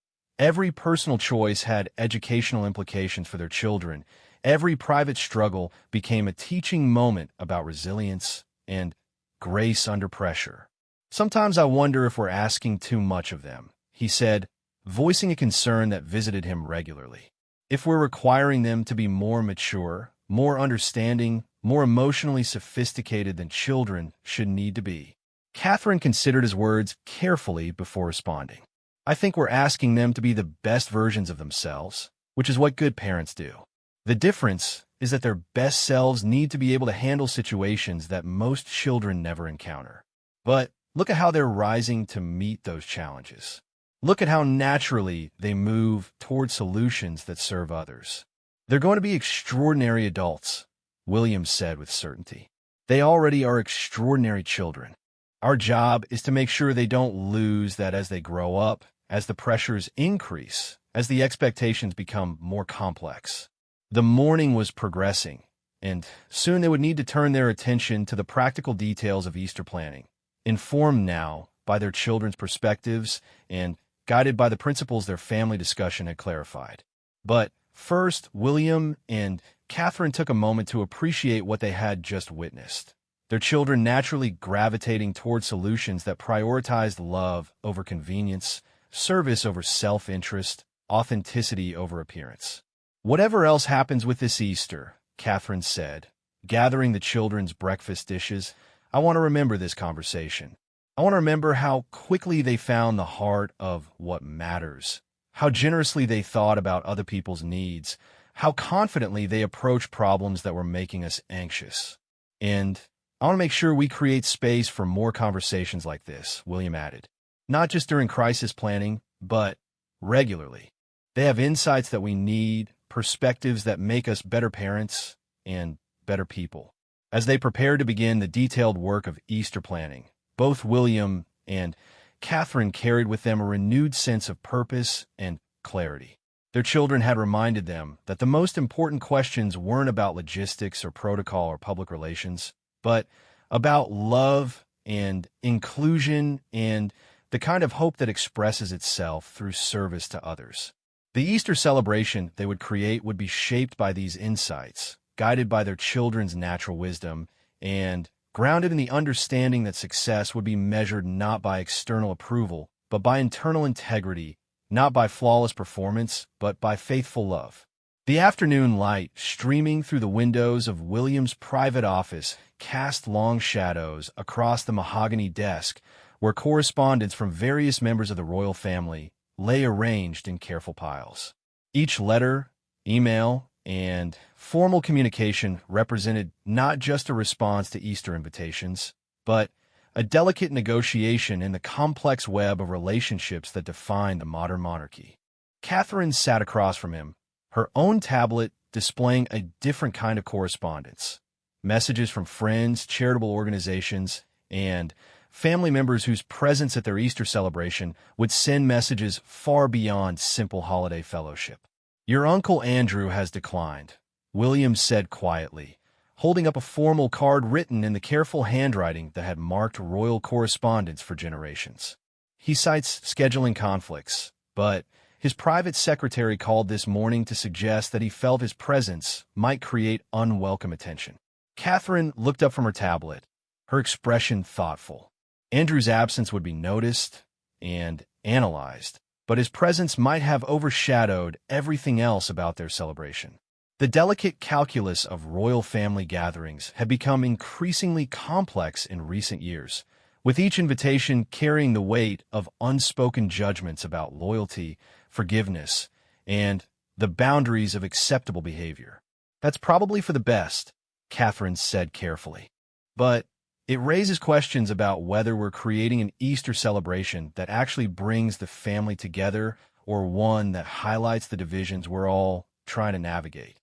Every personal choice had educational implications for their children. Every private struggle became a teaching moment about resilience and grace under pressure. "Sometimes I wonder if we're asking too much of them," he said, voicing a concern that visited him regularly. "If we're requiring them to be more mature, more understanding, more emotionally sophisticated than children should need to be." Catherine considered his words carefully before responding. "I think we're asking them to be the best versions of themselves, which is what good parents do. The difference is that their best selves need to be able to handle situations that most children never encounter. But look at how they're rising to meet those challenges. Look at how naturally they move toward solutions that serve others. They're going to be extraordinary adults," William said with certainty. "They already are extraordinary children. Our job is to make sure they don't lose that as they grow up, as the pressures increase, as the expectations become more complex." The morning was progressing, and soon they would need to turn their attention to the practical details of Easter planning, informed now by their children's perspectives and guided by the principles their family discussion had clarified. But first, William and Catherine took a moment to appreciate what they had just witnessed. Their children naturally gravitating toward solutions that prioritized love over convenience, service over self-interest, authenticity over appearance. "Whatever else happens with this Easter," Catherine said, gathering the children's breakfast dishes, "I want to remember this conversation. I want to remember how quickly they found the heart of what matters, how generously they thought about other people's needs, how confidently they approached problems that were making us anxious. And I want to make sure we create space for more conversations like this," William added. "Not just during crisis planning, but regularly. They have insights that we need, perspectives that make us better parents and better people." As they prepared to begin the detailed work of Easter planning, both William and Catherine carried with them a renewed sense of purpose and clarity. Their children had reminded them that the most important questions weren't about logistics or protocol or public relations, but about love and inclusion and the kind of hope that expresses itself through service to others. The Easter celebration they would create would be shaped by these insights, guided by their children's natural wisdom, and grounded in the understanding that success would be measured not by external approval, but by internal integrity, not by flawless performance, but by faithful love. The afternoon light streaming through the windows of William's private office cast long shadows across the mahogany desk where correspondence from various members of the royal family lay arranged in careful piles. Each letter, email, and formal communication represented not just a response to Easter invitations, but a delicate negotiation in the complex web of relationships that define the modern monarchy. Catherine sat across from him, her own tablet displaying a different kind of correspondence. Messages from friends, charitable organizations, and family members whose presence at their Easter celebration would send messages far beyond simple holiday fellowship. "Your Uncle Andrew has declined," William said quietly, holding up a formal card written in the careful handwriting that had marked royal correspondence for generations. "He cites scheduling conflicts, but his private secretary called this morning to suggest that he felt his presence might create unwelcome attention." Catherine looked up from her tablet, her expression thoughtful. Andrew's absence would be noticed and analyzed, but his presence might have overshadowed everything else about their celebration. The delicate calculus of royal family gatherings had become increasingly complex in recent years, with each invitation carrying the weight of unspoken judgments about loyalty, forgiveness, and the boundaries of acceptable behavior. "That's probably for the best," Catherine said carefully. "But it raises questions about whether we're creating an Easter celebration that actually brings the family together or one that highlights the divisions we're all trying to navigate."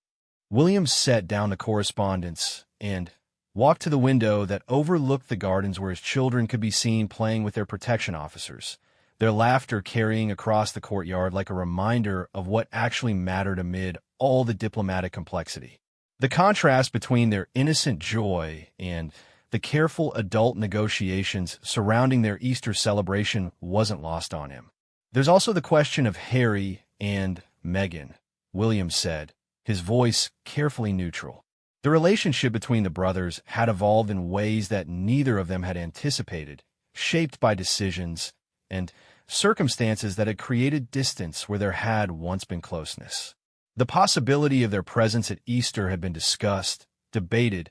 William set down the correspondence and walked to the window that overlooked the gardens where his children could be seen playing with their protection officers, their laughter carrying across the courtyard like a reminder of what actually mattered amid all the diplomatic complexity. The contrast between their innocent joy and the careful adult negotiations surrounding their Easter celebration wasn't lost on him. There's also the question of Harry and Meghan, William said, his voice carefully neutral. The relationship between the brothers had evolved in ways that neither of them had anticipated, shaped by decisions and circumstances that had created distance where there had once been closeness. The possibility of their presence at Easter had been discussed, debated,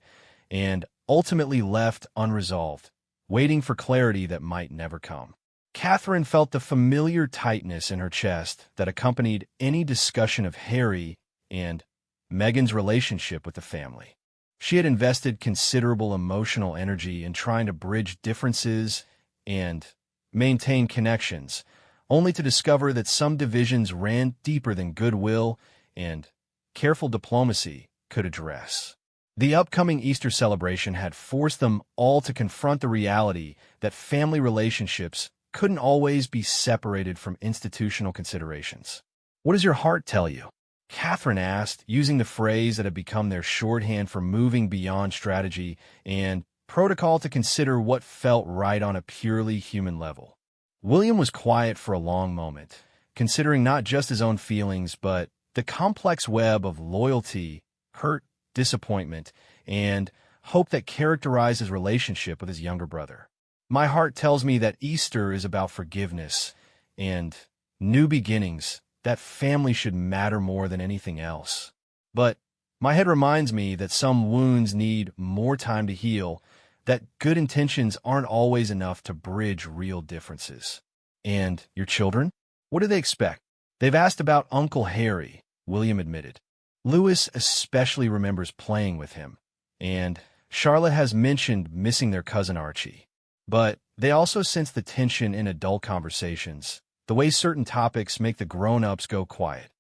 and ultimately left unresolved, waiting for clarity that might never come. Catherine felt the familiar tightness in her chest that accompanied any discussion of Harry and Meghan's relationship with the family. She had invested considerable emotional energy in trying to bridge differences and maintain connections, only to discover that some divisions ran deeper than goodwill and careful diplomacy could address. The upcoming Easter celebration had forced them all to confront the reality that family relationships couldn't always be separated from institutional considerations. "What does your heart tell you?" Catherine asked, using the phrase that had become their shorthand for moving beyond strategy and protocol to consider what felt right on a purely human level. William was quiet for a long moment, considering not just his own feelings, but the complex web of loyalty, hurt, disappointment, and hope that characterized his relationship with his younger brother. "My heart tells me that Easter is about forgiveness and new beginnings, that family should matter more than anything else. But my head reminds me that some wounds need more time to heal, that good intentions aren't always enough to bridge real differences." "And your children? What do they expect?" "They've asked about Uncle Harry," William admitted. "Louis especially remembers playing with him, and Charlotte has mentioned missing their cousin Archie. But they also sense the tension in adult conversations, the way certain topics make the grown-ups go quiet."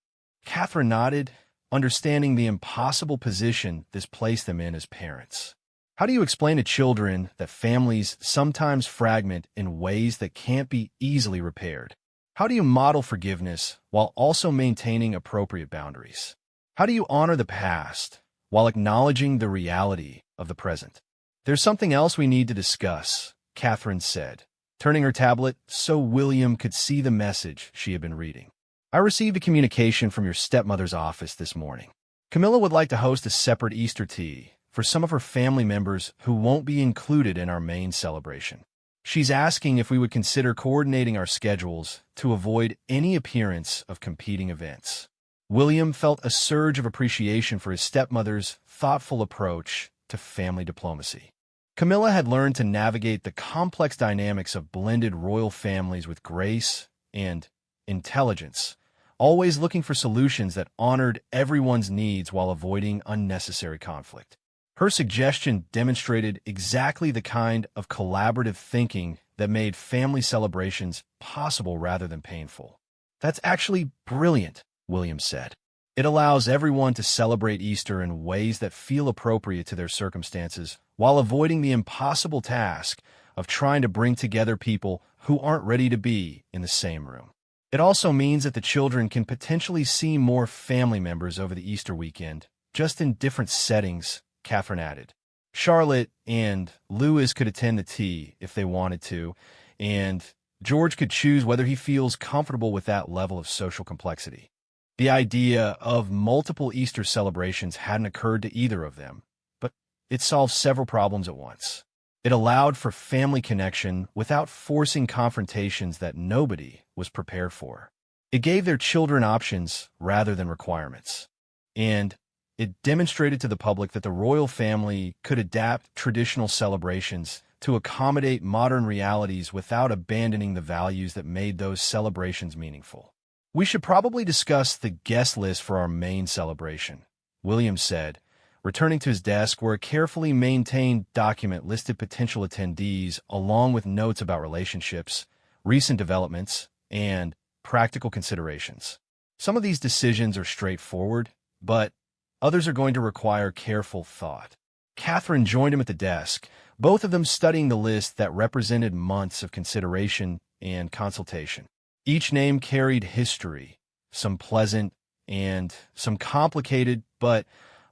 Catherine nodded, understanding the impossible position this placed them in as parents. "How do you explain to children that families sometimes fragment in ways that can't be easily repaired? How do you model forgiveness while also maintaining appropriate boundaries? How do you honor the past while acknowledging the reality of the present?" "There's something else we need to discuss," Catherine said, turning her tablet so William could see the message she had been reading. "I received a communication from your stepmother's office this morning. Camilla would like to host a separate Easter tea for some of her family members who won't be included in our main celebration. She's asking if we would consider coordinating our schedules to avoid any appearance of competing events." William felt a surge of appreciation for his stepmother's thoughtful approach to family diplomacy. Camilla had learned to navigate the complex dynamics of blended royal families with grace and intelligence, always looking for solutions that honored everyone's needs while avoiding unnecessary conflict. Her suggestion demonstrated exactly the kind of collaborative thinking that made family celebrations possible rather than painful. "That's actually brilliant," William said. "It allows everyone to celebrate Easter in ways that feel appropriate to their circumstances, while avoiding the impossible task of trying to bring together people who aren't ready to be in the same room. It also means that the children can potentially see more family members over the Easter weekend, just in different settings," Catherine added. "Charlotte and Louis could attend the tea if they wanted to, and George could choose whether he feels comfortable with that level of social complexity." The idea of multiple Easter celebrations hadn't occurred to either of them, but it solved several problems at once. It allowed for family connection without forcing confrontations that nobody was prepared for. It gave their children options rather than requirements. And it demonstrated to the public that the royal family could adapt traditional celebrations to accommodate modern realities without abandoning the values that made those celebrations meaningful. "We should probably discuss the guest list for our main celebration," William said, returning to his desk where a carefully maintained document listed potential attendees along with notes about relationships, recent developments, and practical considerations. Some of these decisions are straightforward, but others are going to require careful thought. Catherine joined him at the desk, both of them studying the list that represented months of consideration and consultation. Each name carried history, some pleasant and some complicated, but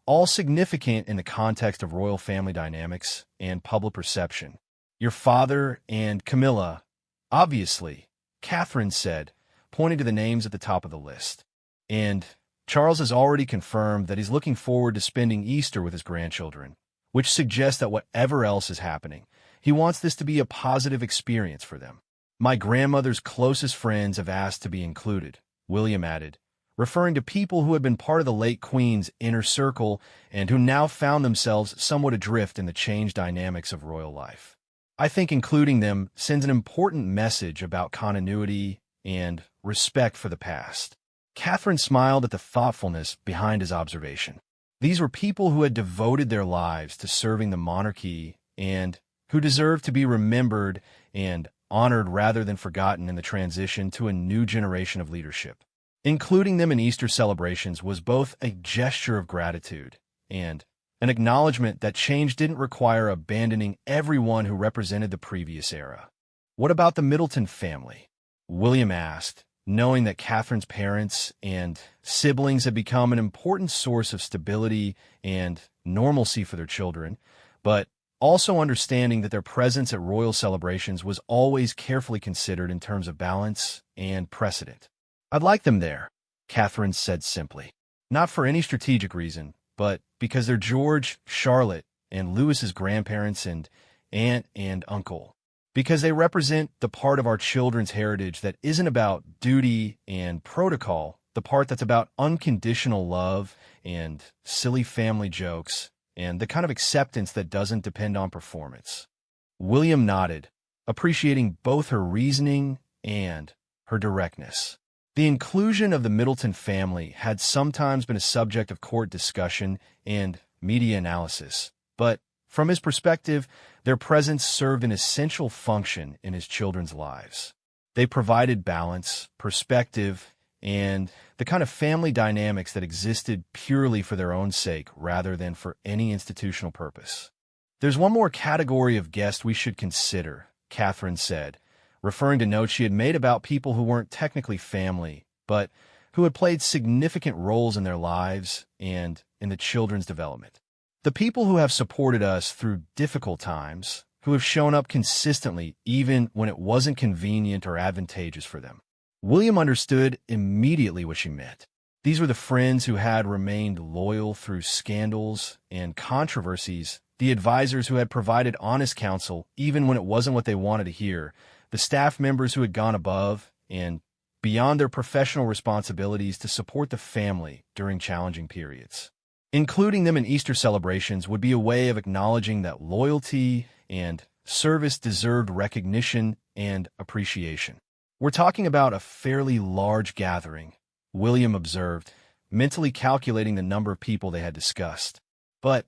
all significant in the context of royal family dynamics and public perception. "Your father and Camilla, obviously," Catherine said, pointing to the names at the top of the list. And Charles has already confirmed that he's looking forward to spending Easter with his grandchildren, which suggests that whatever else is happening, he wants this to be a positive experience for them. My grandmother's closest friends have asked to be included, William added, referring to people who had been part of the late Queen's inner circle and who now found themselves somewhat adrift in the changed dynamics of royal life. I think including them sends an important message about continuity and respect for the past. Catherine smiled at the thoughtfulness behind his observation. These were people who had devoted their lives to serving the monarchy and who deserved to be remembered and honored rather than forgotten in the transition to a new generation of leadership. Including them in Easter celebrations was both a gesture of gratitude and an acknowledgement that change didn't require abandoning everyone who represented the previous era. What about the Middleton family? William asked, knowing that Catherine's parents and siblings had become an important source of stability and normalcy for their children, but also understanding that their presence at royal celebrations was always carefully considered in terms of balance and precedent. I'd like them there, Catherine said simply. Not for any strategic reason, but because they're George, Charlotte, and Louis's grandparents and aunt and uncle. Because they represent the part of our children's heritage that isn't about duty and protocol, the part that's about unconditional love and silly family jokes, and the kind of acceptance that doesn't depend on performance. William nodded, appreciating both her reasoning and her directness. The inclusion of the Middleton family had sometimes been a subject of court discussion and media analysis, but from his perspective, their presence served an essential function in his children's lives. They provided balance, perspective, and the kind of family dynamics that existed purely for their own sake rather than for any institutional purpose. There's one more category of guest we should consider, Catherine said, referring to notes she had made about people who weren't technically family, but who had played significant roles in their lives and in the children's development. The people who have supported us through difficult times, who have shown up consistently even when it wasn't convenient or advantageous for them. William understood immediately what she meant. These were the friends who had remained loyal through scandals and controversies, the advisors who had provided honest counsel even when it wasn't what they wanted to hear, the staff members who had gone above and beyond their professional responsibilities to support the family during challenging periods. Including them in Easter celebrations would be a way of acknowledging that loyalty and service deserved recognition and appreciation. We're talking about a fairly large gathering, William observed, mentally calculating the number of people they had discussed. But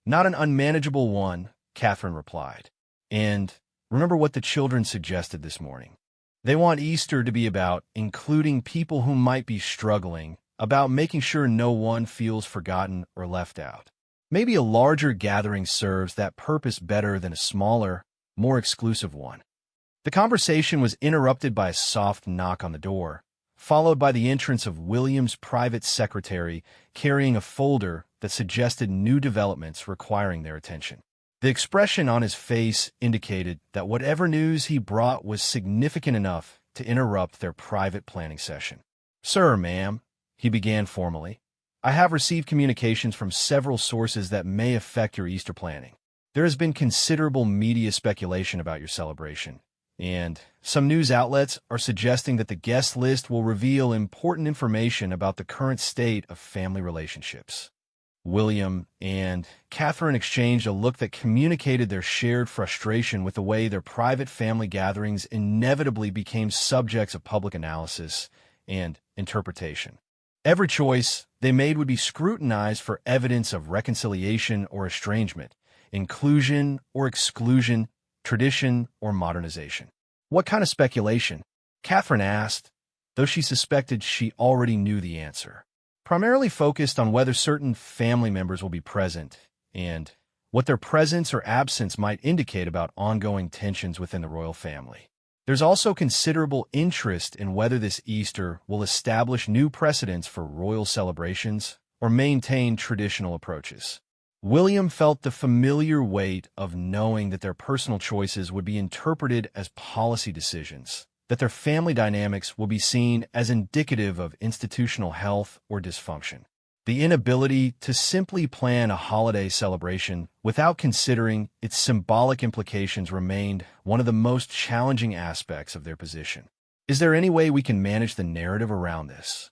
not an unmanageable one, Catherine replied. And remember what the children suggested this morning. They want Easter to be about including people who might be struggling, about making sure no one feels forgotten or left out. Maybe a larger gathering serves that purpose better than a smaller, more exclusive one. The conversation was interrupted by a soft knock on the door, followed by the entrance of William's private secretary carrying a folder that suggested new developments requiring their attention. The expression on his face indicated that whatever news he brought was significant enough to interrupt their private planning session. "Sir, ma'am," he began formally, "I have received communications from several sources that may affect your Easter planning. There has been considerable media speculation about your celebration, and some news outlets are suggesting that the guest list will reveal important information about the current state of family relationships." William and Catherine exchanged a look that communicated their shared frustration with the way their private family gatherings inevitably became subjects of public analysis and interpretation. Every choice they made would be scrutinized for evidence of reconciliation or estrangement, inclusion or exclusion, tradition or modernization. "What kind of speculation?" Catherine asked, though she suspected she already knew the answer. "Primarily focused on whether certain family members will be present and what their presence or absence might indicate about ongoing tensions within the royal family. There's also considerable interest in whether this Easter will establish new precedents for royal celebrations or maintain traditional approaches." William felt the familiar weight of knowing that their personal choices would be interpreted as policy decisions, that their family dynamics will be seen as indicative of institutional health or dysfunction. The inability to simply plan a holiday celebration without considering its symbolic implications remained one of the most challenging aspects of their position. Is there any way we can manage the narrative around this?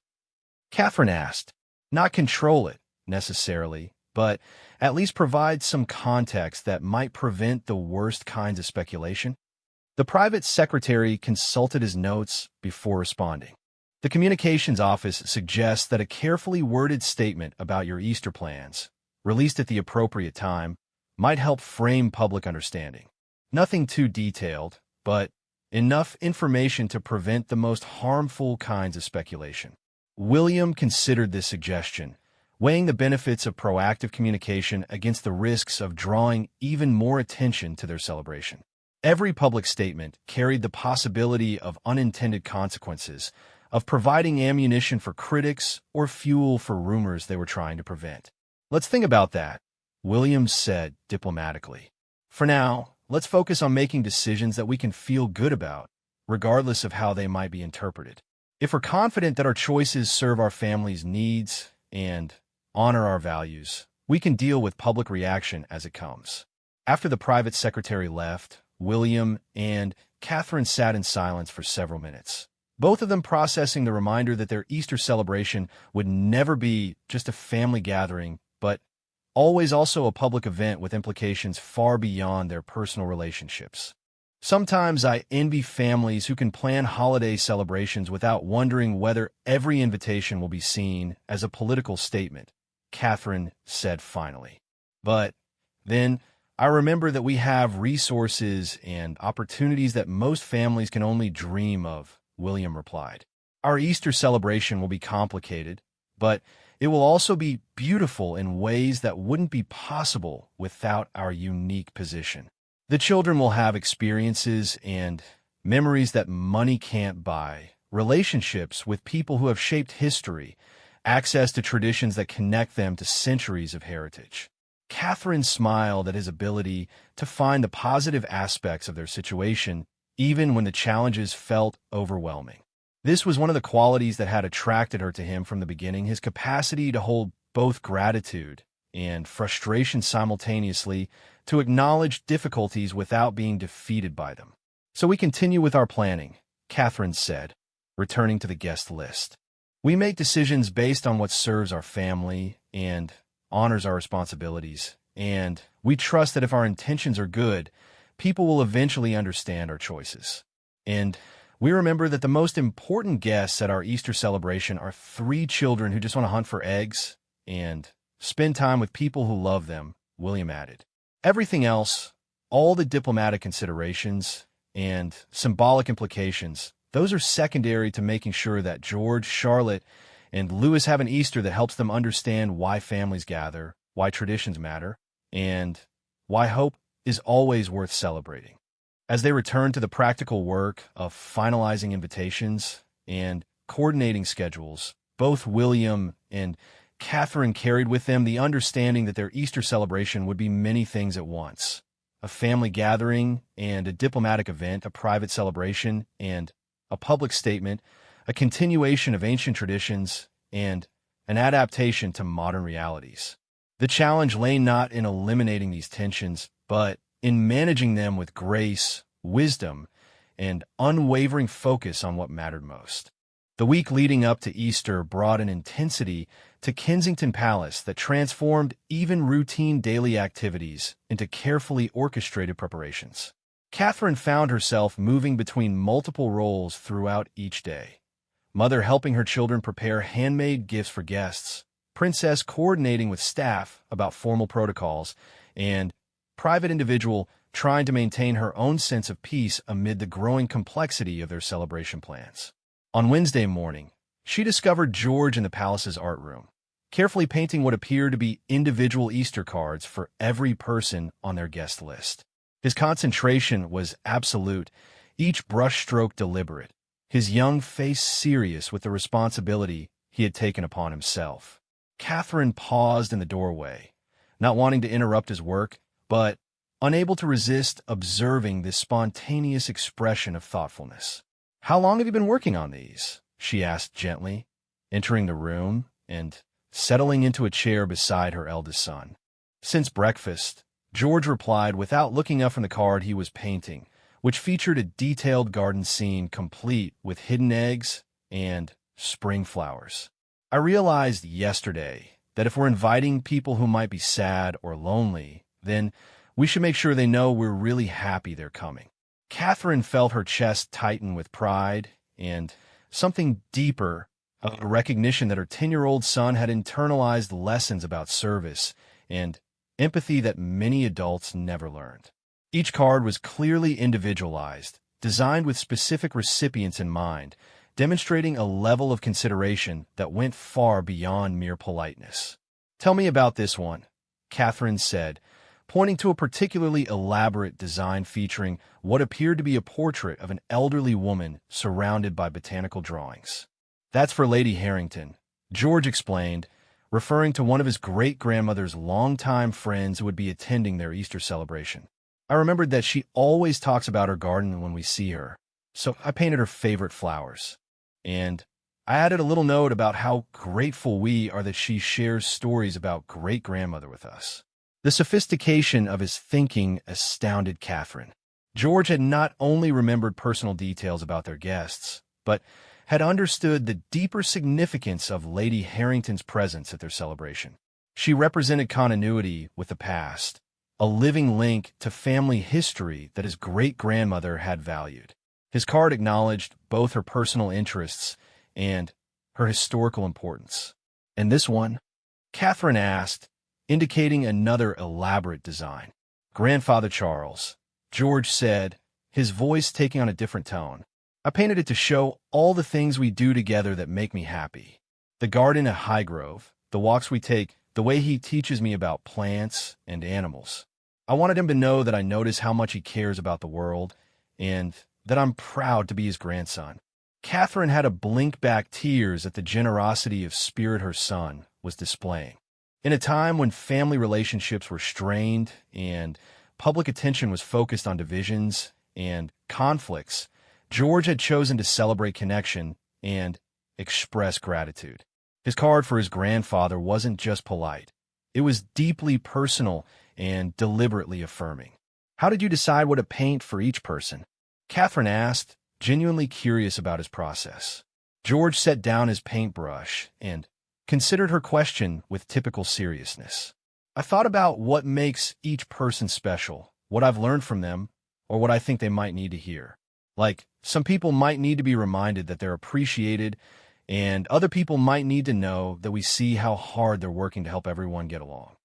Catherine asked. Not control it, necessarily, but at least provide some context that might prevent the worst kinds of speculation. The private secretary consulted his notes before responding. The communications office suggests that a carefully worded statement about your Easter plans, released at the appropriate time, might help frame public understanding. Nothing too detailed, but enough information to prevent the most harmful kinds of speculation. William considered this suggestion, weighing the benefits of proactive communication against the risks of drawing even more attention to their celebration. Every public statement carried the possibility of unintended consequences, of providing ammunition for critics or fuel for rumors they were trying to prevent. Let's think about that, Williams said diplomatically. For now, let's focus on making decisions that we can feel good about, regardless of how they might be interpreted. If we're confident that our choices serve our family's needs and honor our values, we can deal with public reaction as it comes. After the private secretary left, William and Catherine sat in silence for several minutes, both of them processing the reminder that their Easter celebration would never be just a family gathering, but always also a public event with implications far beyond their personal relationships. Sometimes I envy families who can plan holiday celebrations without wondering whether every invitation will be seen as a political statement, Catherine said finally. But then I remember that we have resources and opportunities that most families can only dream of, William replied. Our Easter celebration will be complicated, but it will also be beautiful in ways that wouldn't be possible without our unique position. The children will have experiences and memories that money can't buy, relationships with people who have shaped history, access to traditions that connect them to centuries of heritage. Catherine smiled at his ability to find the positive aspects of their situation, even when the challenges felt overwhelming. This was one of the qualities that had attracted her to him from the beginning, his capacity to hold both gratitude and frustration simultaneously, to acknowledge difficulties without being defeated by them. So we continue with our planning, Catherine said, returning to the guest list. We make decisions based on what serves our family and honors our responsibilities, and we trust that if our intentions are good, people will eventually understand our choices. And we remember that the most important guests at our Easter celebration are 3 children who just want to hunt for eggs and spend time with people who love them, William added. Everything else, all the diplomatic considerations and symbolic implications, those are secondary to making sure that George, Charlotte, and Louis have an Easter that helps them understand why families gather, why traditions matter, and why hope is always worth celebrating. As they return to the practical work of finalizing invitations and coordinating schedules, both William and Catherine carried with them the understanding that their Easter celebration would be many things at once: a family gathering and a diplomatic event, a private celebration and a public statement, a continuation of ancient traditions, and an adaptation to modern realities. The challenge lay not in eliminating these tensions, but in managing them with grace, wisdom, and unwavering focus on what mattered most. The week leading up to Easter brought an intensity to Kensington Palace that transformed even routine daily activities into carefully orchestrated preparations. Catherine found herself moving between multiple roles throughout each day. Mother helping her children prepare handmade gifts for guests, princess coordinating with staff about formal protocols, and private individual trying to maintain her own sense of peace amid the growing complexity of their celebration plans. On Wednesday morning, she discovered George in the palace's art room, carefully painting what appeared to be individual Easter cards for every person on their guest list. His concentration was absolute, each brushstroke deliberate, his young face serious with the responsibility he had taken upon himself. Catherine paused in the doorway, not wanting to interrupt his work, but unable to resist observing this spontaneous expression of thoughtfulness. "How long have you been working on these?" she asked gently, entering the room and settling into a chair beside her eldest son. "Since breakfast," George replied without looking up from the card he was painting, which featured a detailed garden scene complete with hidden eggs and spring flowers. "I realized yesterday that if we're inviting people who might be sad or lonely, then we should make sure they know we're really happy they're coming." Catherine felt her chest tighten with pride and something deeper, a recognition that her 10-year-old son had internalized lessons about service and empathy that many adults never learned. Each card was clearly individualized, designed with specific recipients in mind, demonstrating a level of consideration that went far beyond mere politeness. "Tell me about this one," Catherine said, pointing to a particularly elaborate design featuring what appeared to be a portrait of an elderly woman surrounded by botanical drawings. "That's for Lady Harrington," George explained, referring to one of his great-grandmother's longtime friends who would be attending their Easter celebration. "I remembered that she always talks about her garden when we see her, so I painted her favorite flowers. And I added a little note about how grateful we are that she shares stories about great-grandmother with us." The sophistication of his thinking astounded Catherine. George had not only remembered personal details about their guests, but had understood the deeper significance of Lady Harrington's presence at their celebration. She represented continuity with the past, a living link to family history that his great-grandmother had valued. His card acknowledged both her personal interests and her historical importance. "And this one?" Catherine asked, indicating another elaborate design. "Grandfather Charles," George said, his voice taking on a different tone. "I painted it to show all the things we do together that make me happy. The garden at Highgrove, the walks we take, the way he teaches me about plants and animals. I wanted him to know that I notice how much he cares about the world and that I'm proud to be his grandson." Catherine had to blink back tears at the generosity of spirit her son was displaying. In a time when family relationships were strained and public attention was focused on divisions and conflicts, George had chosen to celebrate connection and express gratitude. His card for his grandfather wasn't just polite. It was deeply personal and deliberately affirming. "How did you decide what to paint for each person?" Catherine asked, genuinely curious about his process. George set down his paintbrush and considered her question with typical seriousness. "I thought about what makes each person special, what I've learned from them, or what I think they might need to hear. Like, some people might need to be reminded that they're appreciated, and other people might need to know that we see how hard they're working to help everyone get along."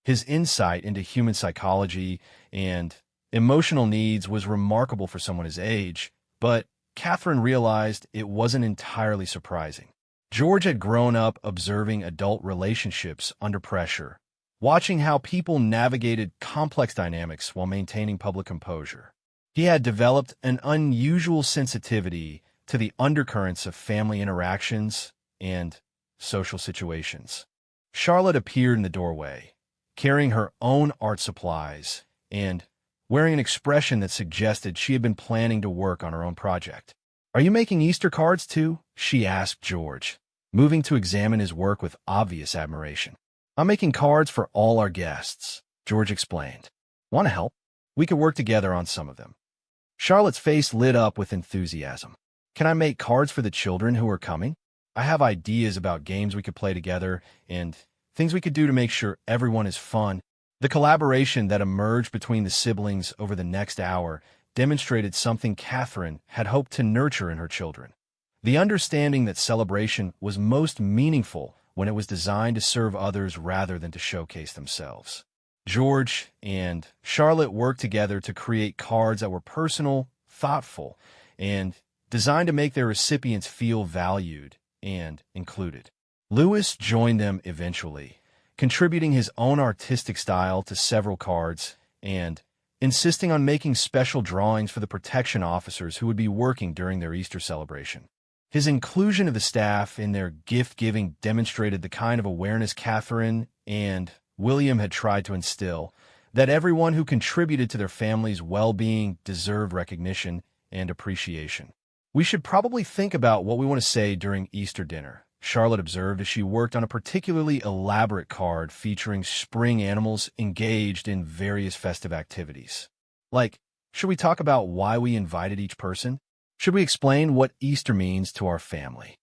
His insight into human psychology and emotional needs was remarkable for someone his age, but Catherine realized it wasn't entirely surprising. George had grown up observing adult relationships under pressure, watching how people navigated complex dynamics while maintaining public composure. He had developed an unusual sensitivity to the undercurrents of family interactions and social situations. Charlotte appeared in the doorway, carrying her own art supplies and wearing an expression that suggested she had been planning to work on her own project. "Are you making Easter cards too?" she asked George, moving to examine his work with obvious admiration. "I'm making cards for all our guests," George explained. "Want to help? We could work together on some of them." Charlotte's face lit up with enthusiasm. "Can I make cards for the children who are coming? I have ideas about games we could play together and things we could do to make sure everyone is fun." The collaboration that emerged between the siblings over the next hour demonstrated something Catherine had hoped to nurture in her children: the understanding that celebration was most meaningful when it was designed to serve others rather than to showcase themselves. George and Charlotte worked together to create cards that were personal, thoughtful, and designed to make their recipients feel valued and included. Lewis joined them eventually, contributing his own artistic style to several cards and insisting on making special drawings for the protection officers who would be working during their Easter celebration. His inclusion of the staff in their gift-giving demonstrated the kind of awareness Catherine and William had tried to instill, that everyone who contributed to their family's well-being deserved recognition and appreciation. We should probably think about what we want to say during Easter dinner, Charlotte observed as she worked on a particularly elaborate card featuring spring animals engaged in various festive activities. Like, should we talk about why we invited each person? Should we explain what Easter means to our family?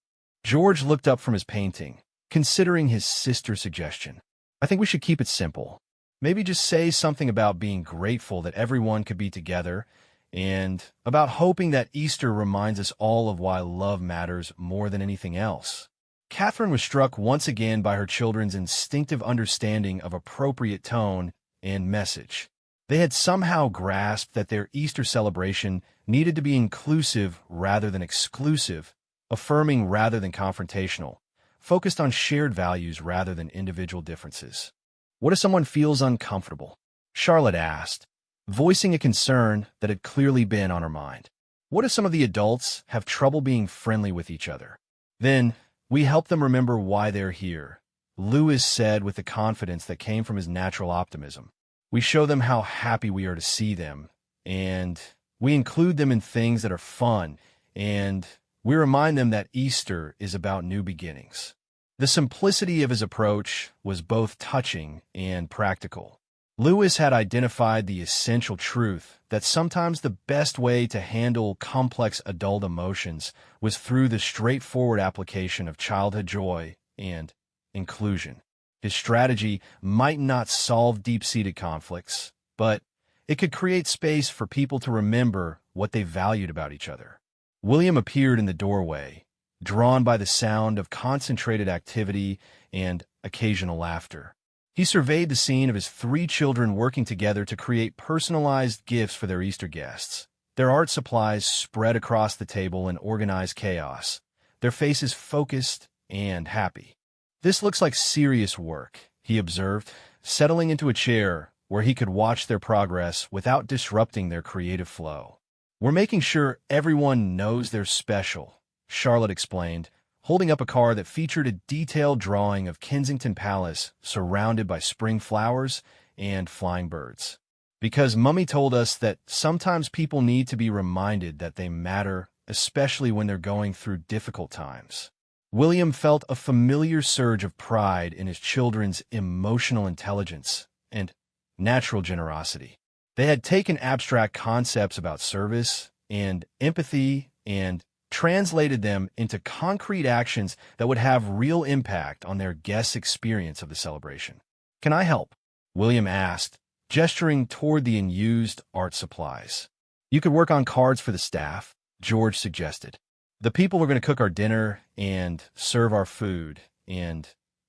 George looked up from his painting, considering his sister's suggestion. I think we should keep it simple. Maybe just say something about being grateful that everyone could be together and about hoping that Easter reminds us all of why love matters more than anything else. Catherine was struck once again by her children's instinctive understanding of appropriate tone and message. They had somehow grasped that their Easter celebration needed to be inclusive rather than exclusive, affirming rather than confrontational, focused on shared values rather than individual differences. What if someone feels uncomfortable? Charlotte asked, voicing a concern that had clearly been on her mind. What if some of the adults have trouble being friendly with each other? Then, we help them remember why they're here, Lewis said with the confidence that came from his natural optimism. We show them how happy we are to see them, and we include them in things that are fun, and we remind them that Easter is about new beginnings. The simplicity of his approach was both touching and practical. Lewis had identified the essential truth that sometimes the best way to handle complex adult emotions was through the straightforward application of childhood joy and inclusion. His strategy might not solve deep-seated conflicts, but it could create space for people to remember what they valued about each other. William appeared in the doorway, drawn by the sound of concentrated activity and occasional laughter. He surveyed the scene of his 3 children working together to create personalized gifts for their Easter guests. Their art supplies spread across the table in organized chaos, their faces focused and happy. This looks like serious work, he observed, settling into a chair where he could watch their progress without disrupting their creative flow. We're making sure everyone knows they're special, Charlotte explained, holding up a card that featured a detailed drawing of Kensington Palace surrounded by spring flowers and flying birds. Because Mummy told us that sometimes people need to be reminded that they matter, especially when they're going through difficult times. William felt a familiar surge of pride in his children's emotional intelligence and natural generosity. They had taken abstract concepts about service and empathy and translated them into concrete actions that would have real impact on their guests' experience of the celebration. Can I help? William asked, gesturing toward the unused art supplies. You could work on cards for the staff, George suggested. The people are going to cook our dinner and serve our food and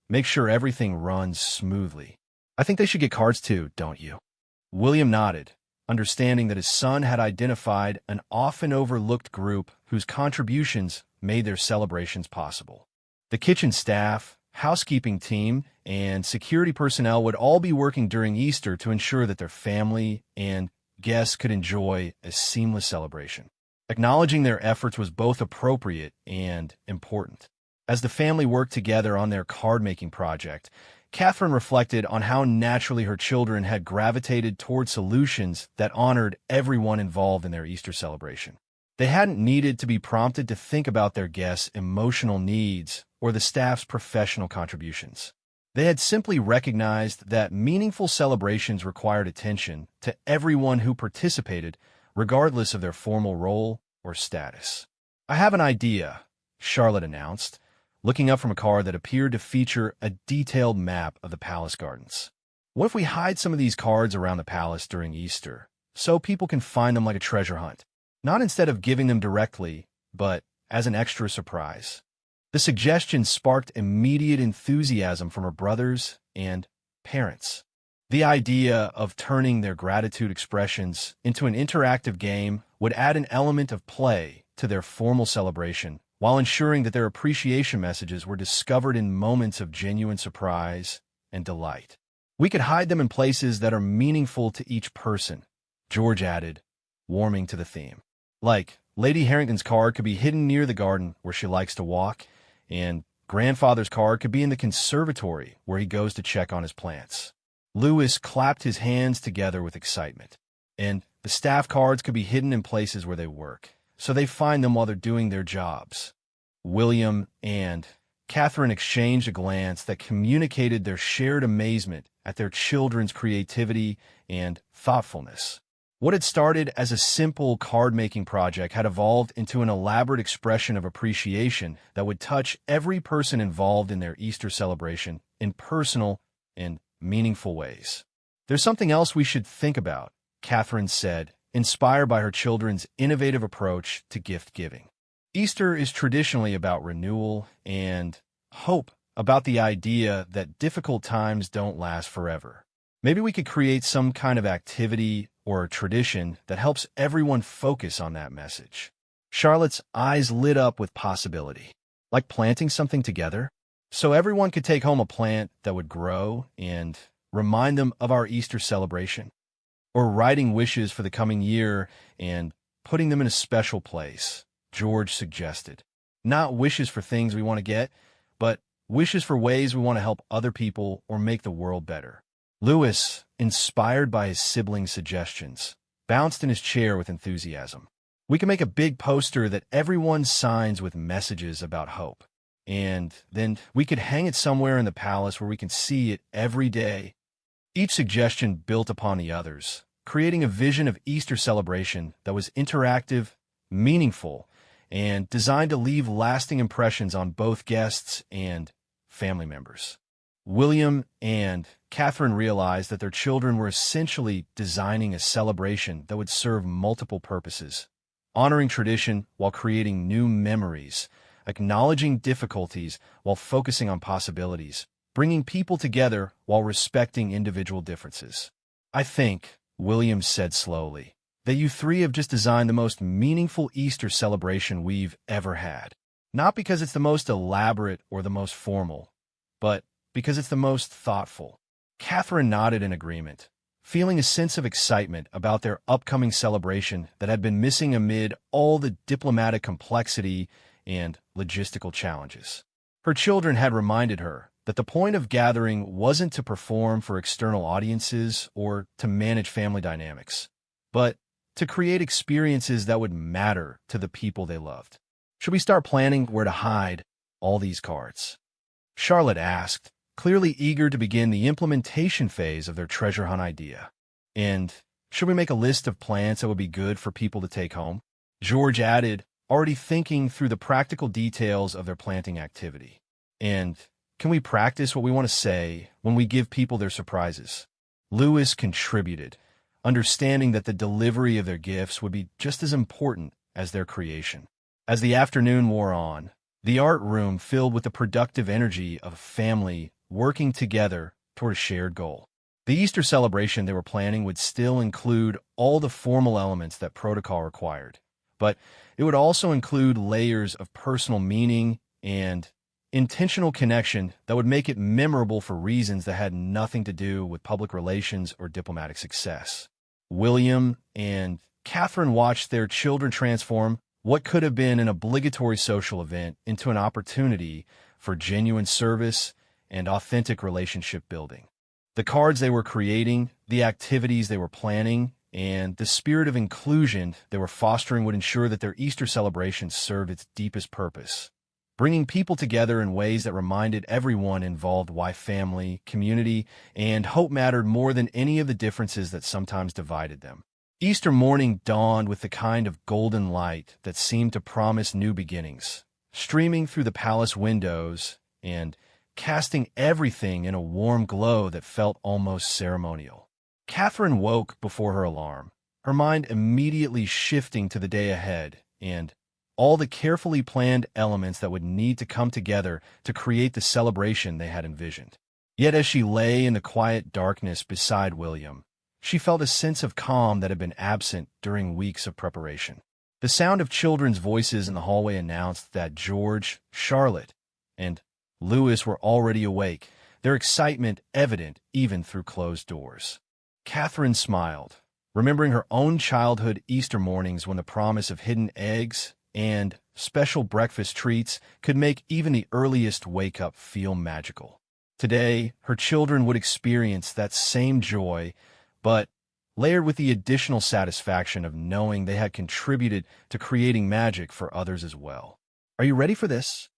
make sure everything runs smoothly. I think they should get cards too, don't you? William nodded, understanding that his son had identified an often overlooked group whose contributions made their celebrations possible. The kitchen staff, housekeeping team, and security personnel would all be working during Easter to ensure that their family and guests could enjoy a seamless celebration. Acknowledging their efforts was both appropriate and important. As the family worked together on their card-making project, Catherine reflected on how naturally her children had gravitated toward solutions that honored everyone involved in their Easter celebration. They hadn't needed to be prompted to think about their guests' emotional needs or the staff's professional contributions. They had simply recognized that meaningful celebrations required attention to everyone who participated, regardless of their formal role or status. I have an idea, Charlotte announced, looking up from a card that appeared to feature a detailed map of the palace gardens. What if we hide some of these cards around the palace during Easter, so people can find them like a treasure hunt? Not instead of giving them directly, but as an extra surprise. The suggestion sparked immediate enthusiasm from her brothers and parents. The idea of turning their gratitude expressions into an interactive game would add an element of play to their formal celebration, while ensuring that their appreciation messages were discovered in moments of genuine surprise and delight. We could hide them in places that are meaningful to each person, George added, warming to the theme. Like, Lady Harrington's card could be hidden near the garden where she likes to walk, and Grandfather's card could be in the conservatory where he goes to check on his plants. Lewis clapped his hands together with excitement. And the staff cards could be hidden in places where they work. so they find them while they're doing their jobs. William and Catherine exchanged a glance that communicated their shared amazement at their children's creativity and thoughtfulness. What had started as a simple card-making project had evolved into an elaborate expression of appreciation that would touch every person involved in their Easter celebration in personal and meaningful ways. "There's something else we should think about," Catherine said, inspired by her children's innovative approach to gift-giving. Easter is traditionally about renewal and hope, about the idea that difficult times don't last forever. Maybe we could create some kind of activity or a tradition that helps everyone focus on that message. Charlotte's eyes lit up with possibility. Like planting something together? So everyone could take home a plant that would grow and remind them of our Easter celebration. Or writing wishes for the coming year and putting them in a special place, George suggested. Not wishes for things we want to get, but wishes for ways we want to help other people or make the world better. Lewis, inspired by his siblings' suggestions, bounced in his chair with enthusiasm. "We can make a big poster that everyone signs with messages about hope. And then we could hang it somewhere in the palace where we can see it every day." Each suggestion built upon the others, creating a vision of Easter celebration that was interactive, meaningful, and designed to leave lasting impressions on both guests and family members. William and Catherine realized that their children were essentially designing a celebration that would serve multiple purposes, honoring tradition while creating new memories, acknowledging difficulties while focusing on possibilities, bringing people together while respecting individual differences. "I think," William said slowly, "that you three have just designed the most meaningful Easter celebration we've ever had. Not because it's the most elaborate or the most formal, but because it's the most thoughtful." Catherine nodded in agreement, feeling a sense of excitement about their upcoming celebration that had been missing amid all the diplomatic complexity and logistical challenges. Her children had reminded her that the point of gathering wasn't to perform for external audiences or to manage family dynamics, but to create experiences that would matter to the people they loved. "Should we start planning where to hide all these cards?" Charlotte asked, clearly eager to begin the implementation phase of their treasure hunt idea. "And should we make a list of plants that would be good for people to take home?" George added, already thinking through the practical details of their planting activity. "And can we practice what we want to say when we give people their surprises?" Lewis contributed, understanding that the delivery of their gifts would be just as important as their creation. As the afternoon wore on, the art room filled with the productive energy of a family working together toward a shared goal. The Easter celebration they were planning would still include all the formal elements that protocol required, but it would also include layers of personal meaning and intentional connection that would make it memorable for reasons that had nothing to do with public relations or diplomatic success. William and Catherine watched their children transform what could have been an obligatory social event into an opportunity for genuine service and authentic relationship building. The cards they were creating, the activities they were planning, and the spirit of inclusion they were fostering would ensure that their Easter celebration served its deepest purpose, bringing people together in ways that reminded everyone involved why family, community, and hope mattered more than any of the differences that sometimes divided them. Easter morning dawned with the kind of golden light that seemed to promise new beginnings, streaming through the palace windows and casting everything in a warm glow that felt almost ceremonial. Catherine woke before her alarm, her mind immediately shifting to the day ahead and all the carefully planned elements that would need to come together to create the celebration they had envisioned. Yet as she lay in the quiet darkness beside William, she felt a sense of calm that had been absent during weeks of preparation. The sound of children's voices in the hallway announced that George, Charlotte, and Lewis were already awake, their excitement evident even through closed doors. Catherine smiled, remembering her own childhood Easter mornings when the promise of hidden eggs and special breakfast treats could make even the earliest wake-up feel magical. Today, her children would experience that same joy, but layered with the additional satisfaction of knowing they had contributed to creating magic for others as well. "Are you ready for this?"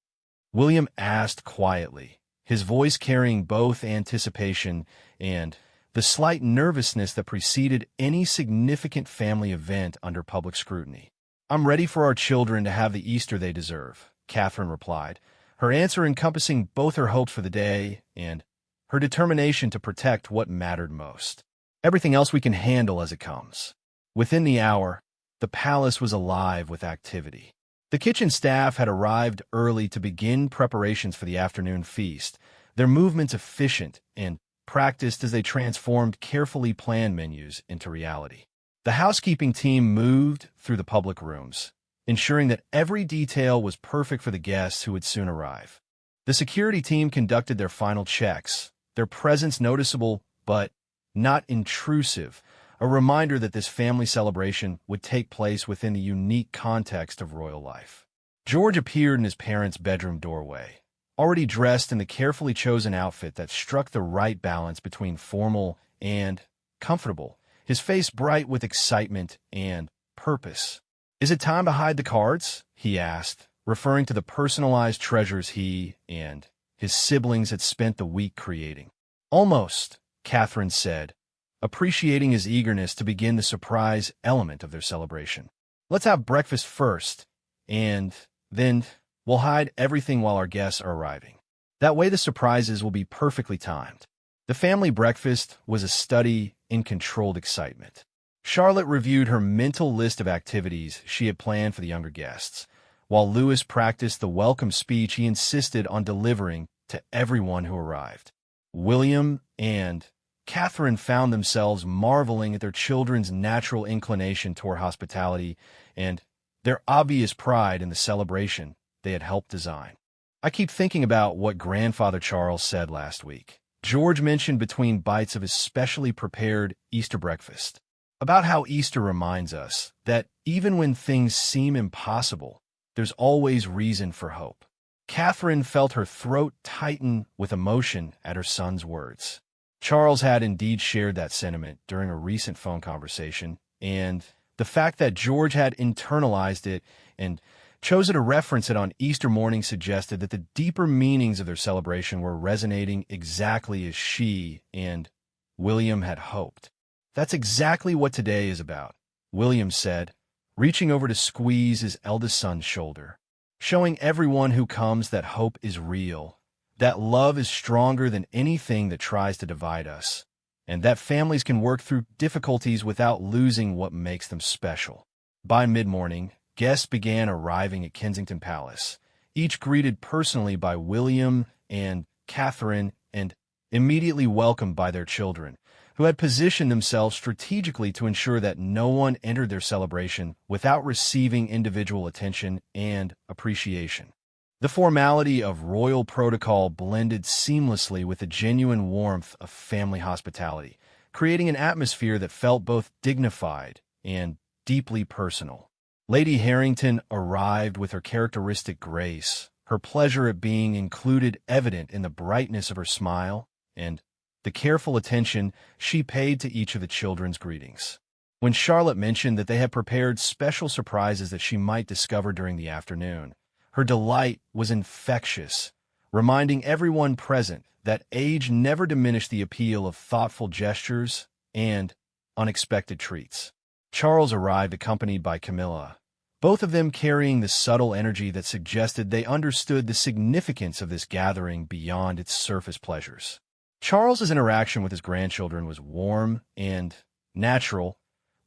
William asked quietly, his voice carrying both anticipation and the slight nervousness that preceded any significant family event under public scrutiny. "I'm ready for our children to have the Easter they deserve," Catherine replied, her answer encompassing both her hopes for the day and her determination to protect what mattered most. "Everything else we can handle as it comes." Within the hour, the palace was alive with activity. The kitchen staff had arrived early to begin preparations for the afternoon feast, their movements efficient and practiced as they transformed carefully planned menus into reality. The housekeeping team moved through the public rooms, ensuring that every detail was perfect for the guests who would soon arrive. The security team conducted their final checks, their presence noticeable but not intrusive, a reminder that this family celebration would take place within the unique context of royal life. George appeared in his parents' bedroom doorway, already dressed in the carefully chosen outfit that struck the right balance between formal and comfortable, his face bright with excitement and purpose. "Is it time to hide the cards?" he asked, referring to the personalized treasures he and his siblings had spent the week creating. "Almost," Catherine said, appreciating his eagerness to begin the surprise element of their celebration. "Let's have breakfast first, and then we'll hide everything while our guests are arriving. That way the surprises will be perfectly timed." The family breakfast was a study in controlled excitement. Charlotte reviewed her mental list of activities she had planned for the younger guests, while Louis practiced the welcome speech he insisted on delivering to everyone who arrived. William and Catherine found themselves marveling at their children's natural inclination toward hospitality and their obvious pride in the celebration they had helped design. "I keep thinking about what Grandfather Charles said last week," George mentioned between bites of his specially prepared Easter breakfast, "about how Easter reminds us that even when things seem impossible, there's always reason for hope." Catherine felt her throat tighten with emotion at her son's words. Charles had indeed shared that sentiment during a recent phone conversation, and the fact that George had internalized it and chosen to reference it on Easter morning suggested that the deeper meanings of their celebration were resonating exactly as she and William had hoped. "That's exactly what today is about," William said, reaching over to squeeze his eldest son's shoulder, "showing everyone who comes that hope is real, that love is stronger than anything that tries to divide us, and that families can work through difficulties without losing what makes them special." By mid-morning, guests began arriving at Kensington Palace, each greeted personally by William and Catherine and immediately welcomed by their children, who had positioned themselves strategically to ensure that no one entered their celebration without receiving individual attention and appreciation. The formality of royal protocol blended seamlessly with the genuine warmth of family hospitality, creating an atmosphere that felt both dignified and deeply personal. Lady Harrington arrived with her characteristic grace, her pleasure at being included evident in the brightness of her smile and the careful attention she paid to each of the children's greetings. When Charlotte mentioned that they had prepared special surprises that she might discover during the afternoon, her delight was infectious, reminding everyone present that age never diminished the appeal of thoughtful gestures and unexpected treats. Charles arrived accompanied by Camilla, both of them carrying the subtle energy that suggested they understood the significance of this gathering beyond its surface pleasures. Charles's interaction with his grandchildren was warm and natural,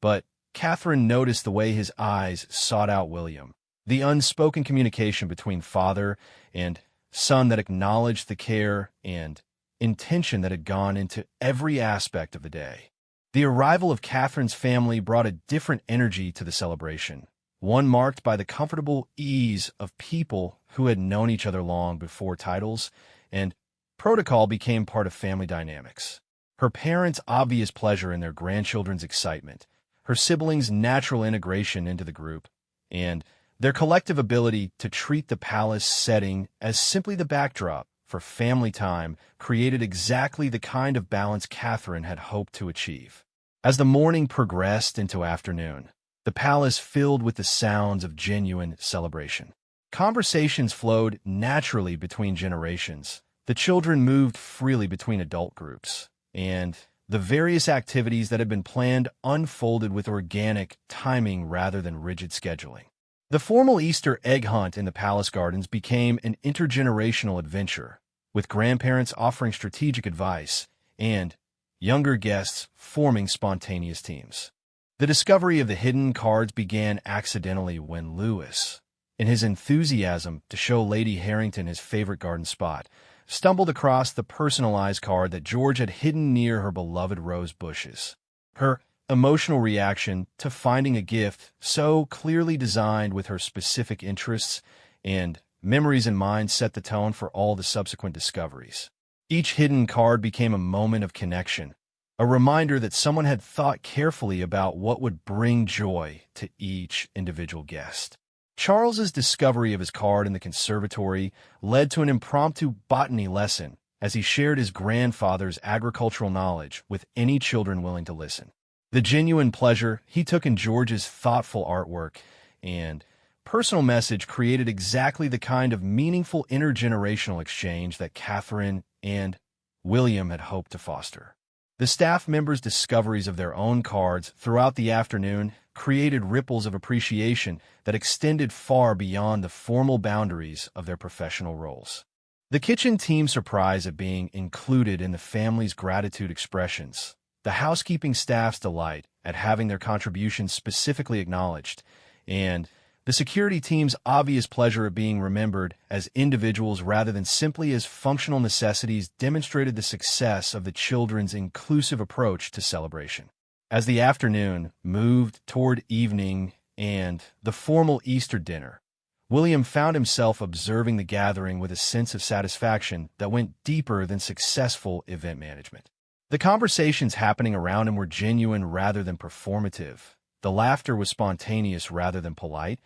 but Catherine noticed the way his eyes sought out William, the unspoken communication between father and son that acknowledged the care and intention that had gone into every aspect of the day. The arrival of Catherine's family brought a different energy to the celebration, one marked by the comfortable ease of people who had known each other long before titles and protocol became part of family dynamics. Her parents' obvious pleasure in their grandchildren's excitement, her siblings' natural integration into the group, and their collective ability to treat the palace setting as simply the backdrop for family time created exactly the kind of balance Catherine had hoped to achieve. As the morning progressed into afternoon, the palace filled with the sounds of genuine celebration. Conversations flowed naturally between generations. The children moved freely between adult groups, and the various activities that had been planned unfolded with organic timing rather than rigid scheduling. The formal Easter egg hunt in the palace gardens became an intergenerational adventure, with grandparents offering strategic advice and younger guests forming spontaneous teams. The discovery of the hidden cards began accidentally when Lewis, in his enthusiasm to show Lady Harrington his favorite garden spot, stumbled across the personalized card that George had hidden near her beloved rose bushes. Her emotional reaction to finding a gift so clearly designed with her specific interests and memories in mind set the tone for all the subsequent discoveries. Each hidden card became a moment of connection, a reminder that someone had thought carefully about what would bring joy to each individual guest. Charles's discovery of his card in the conservatory led to an impromptu botany lesson as he shared his grandfather's agricultural knowledge with any children willing to listen. The genuine pleasure he took in George's thoughtful artwork and personal message created exactly the kind of meaningful intergenerational exchange that Catherine and William had hoped to foster. The staff members' discoveries of their own cards throughout the afternoon created ripples of appreciation that extended far beyond the formal boundaries of their professional roles. The kitchen team's surprise at being included in the family's gratitude expressions, the housekeeping staff's delight at having their contributions specifically acknowledged, and the security team's obvious pleasure at being remembered as individuals rather than simply as functional necessities demonstrated the success of the children's inclusive approach to celebration. As the afternoon moved toward evening and the formal Easter dinner, William found himself observing the gathering with a sense of satisfaction that went deeper than successful event management. The conversations happening around him were genuine rather than performative. The laughter was spontaneous rather than polite,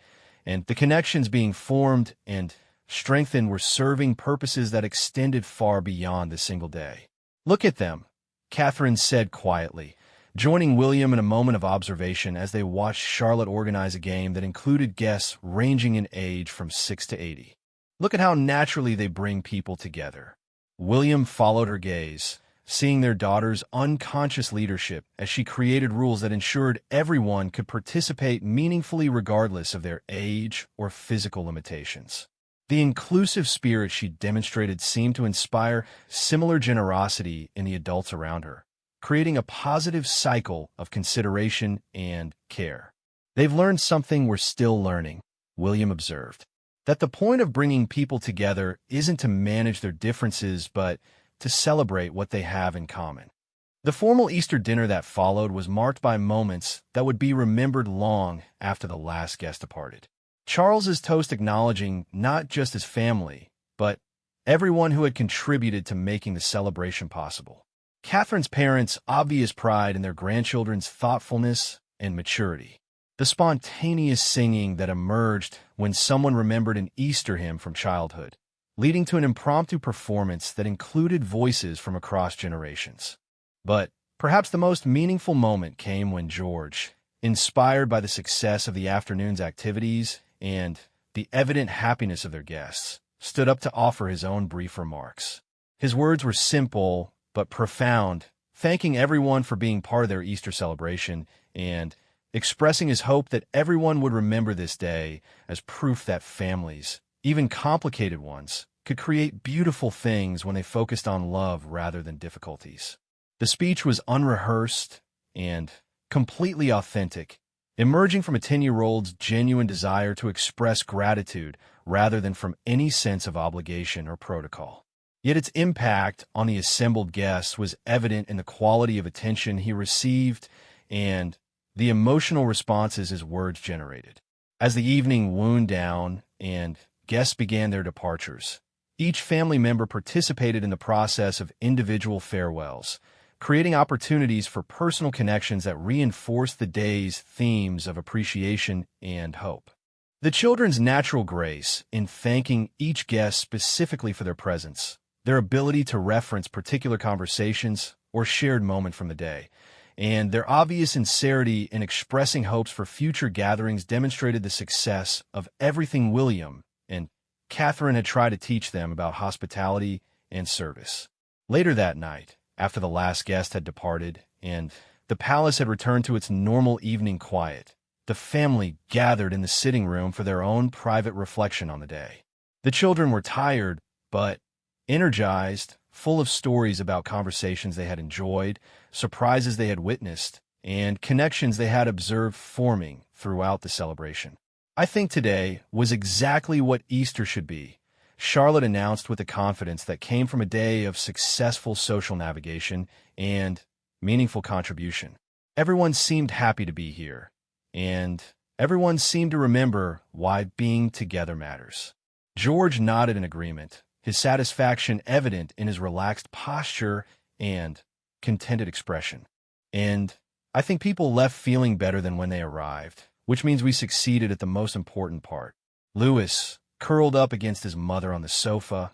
and the connections being formed and strengthened were serving purposes that extended far beyond the single day. "Look at them," Catherine said quietly, joining William in a moment of observation as they watched Charlotte organize a game that included guests ranging in age from 6 to 80. "Look at how naturally they bring people together." William followed her gaze, seeing their daughter's unconscious leadership as she created rules that ensured everyone could participate meaningfully regardless of their age or physical limitations. The inclusive spirit she demonstrated seemed to inspire similar generosity in the adults around her, creating a positive cycle of consideration and care. "They've learned something we're still learning," William observed. "That the point of bringing people together isn't to manage their differences, but to celebrate what they have in common." The formal Easter dinner that followed was marked by moments that would be remembered long after the last guest departed. Charles's toast acknowledging not just his family, but everyone who had contributed to making the celebration possible. Catherine's parents' obvious pride in their grandchildren's thoughtfulness and maturity. The spontaneous singing that emerged when someone remembered an Easter hymn from childhood, leading to an impromptu performance that included voices from across generations. But perhaps the most meaningful moment came when George, inspired by the success of the afternoon's activities and the evident happiness of their guests, stood up to offer his own brief remarks. His words were simple but profound, thanking everyone for being part of their Easter celebration and expressing his hope that everyone would remember this day as proof that families, even complicated ones, could create beautiful things when they focused on love rather than difficulties. The speech was unrehearsed and completely authentic, emerging from a 10-year-old's genuine desire to express gratitude rather than from any sense of obligation or protocol. Yet its impact on the assembled guests was evident in the quality of attention he received and the emotional responses his words generated. As the evening wound down and guests began their departures, each family member participated in the process of individual farewells, creating opportunities for personal connections that reinforced the day's themes of appreciation and hope. The children's natural grace in thanking each guest specifically for their presence, their ability to reference particular conversations or shared moment from the day, and their obvious sincerity in expressing hopes for future gatherings demonstrated the success of everything William and Catherine had tried to teach them about hospitality and service. Later that night, after the last guest had departed and the palace had returned to its normal evening quiet, the family gathered in the sitting room for their own private reflection on the day. The children were tired, but energized, full of stories about conversations they had enjoyed, surprises they had witnessed, and connections they had observed forming throughout the celebration. "I think today was exactly what Easter should be," Charlotte announced with a confidence that came from a day of successful social navigation and meaningful contribution. Everyone seemed happy to be here, and everyone seemed to remember why being together matters. George nodded in agreement, his satisfaction evident in his relaxed posture and contented expression. "And I think people left feeling better than when they arrived, which means we succeeded at the most important part." Louis, curled up against his mother on the sofa,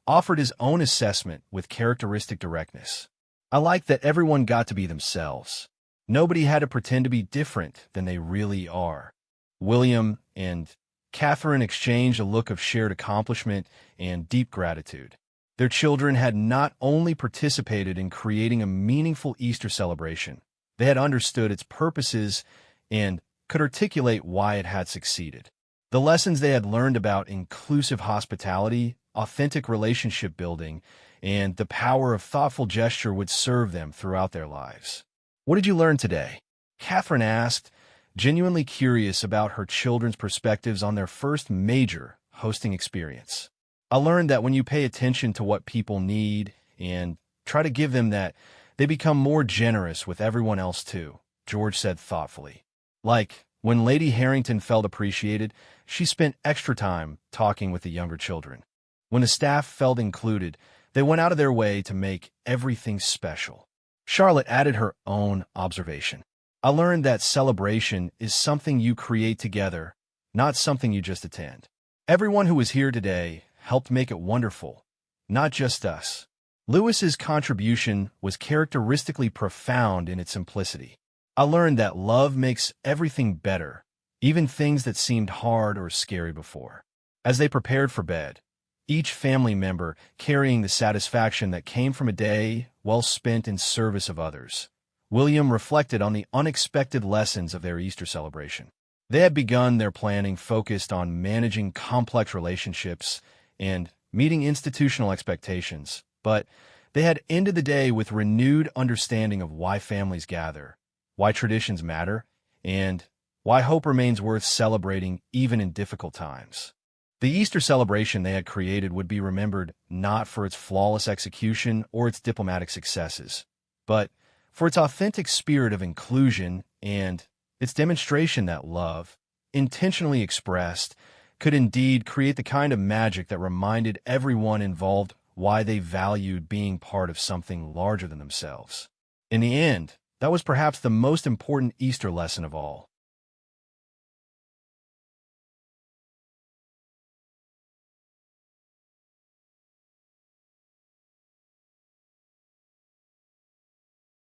offered his own assessment with characteristic directness. "I like that everyone got to be themselves. Nobody had to pretend to be different than they really are." William and Catherine exchanged a look of shared accomplishment and deep gratitude. Their children had not only participated in creating a meaningful Easter celebration, they had understood its purposes and could articulate why it had succeeded. The lessons they had learned about inclusive hospitality, authentic relationship building, and the power of thoughtful gesture would serve them throughout their lives. "What did you learn today?" Catherine asked, genuinely curious about her children's perspectives on their first major hosting experience. "I learned that when you pay attention to what people need and try to give them that, they become more generous with everyone else too," George said thoughtfully. "Like, when Lady Harrington felt appreciated, she spent extra time talking with the younger children. When the staff felt included, they went out of their way to make everything special." Charlotte added her own observation. "I learned that celebration is something you create together, not something you just attend. Everyone who was here today helped make it wonderful, not just us." Lewis's contribution was characteristically profound in its simplicity. "I learned that love makes everything better, even things that seemed hard or scary before." As they prepared for bed, each family member carrying the satisfaction that came from a day well spent in service of others, William reflected on the unexpected lessons of their Easter celebration. They had begun their planning focused on managing complex relationships and meeting institutional expectations, but they had ended the day with renewed understanding of why families gather, why traditions matter, and why hope remains worth celebrating even in difficult times. The Easter celebration they had created would be remembered not for its flawless execution or its diplomatic successes, but for its authentic spirit of inclusion and its demonstration that love, intentionally expressed, could indeed create the kind of magic that reminded everyone involved why they valued being part of something larger than themselves. In the end, that was perhaps the most important Easter lesson of all.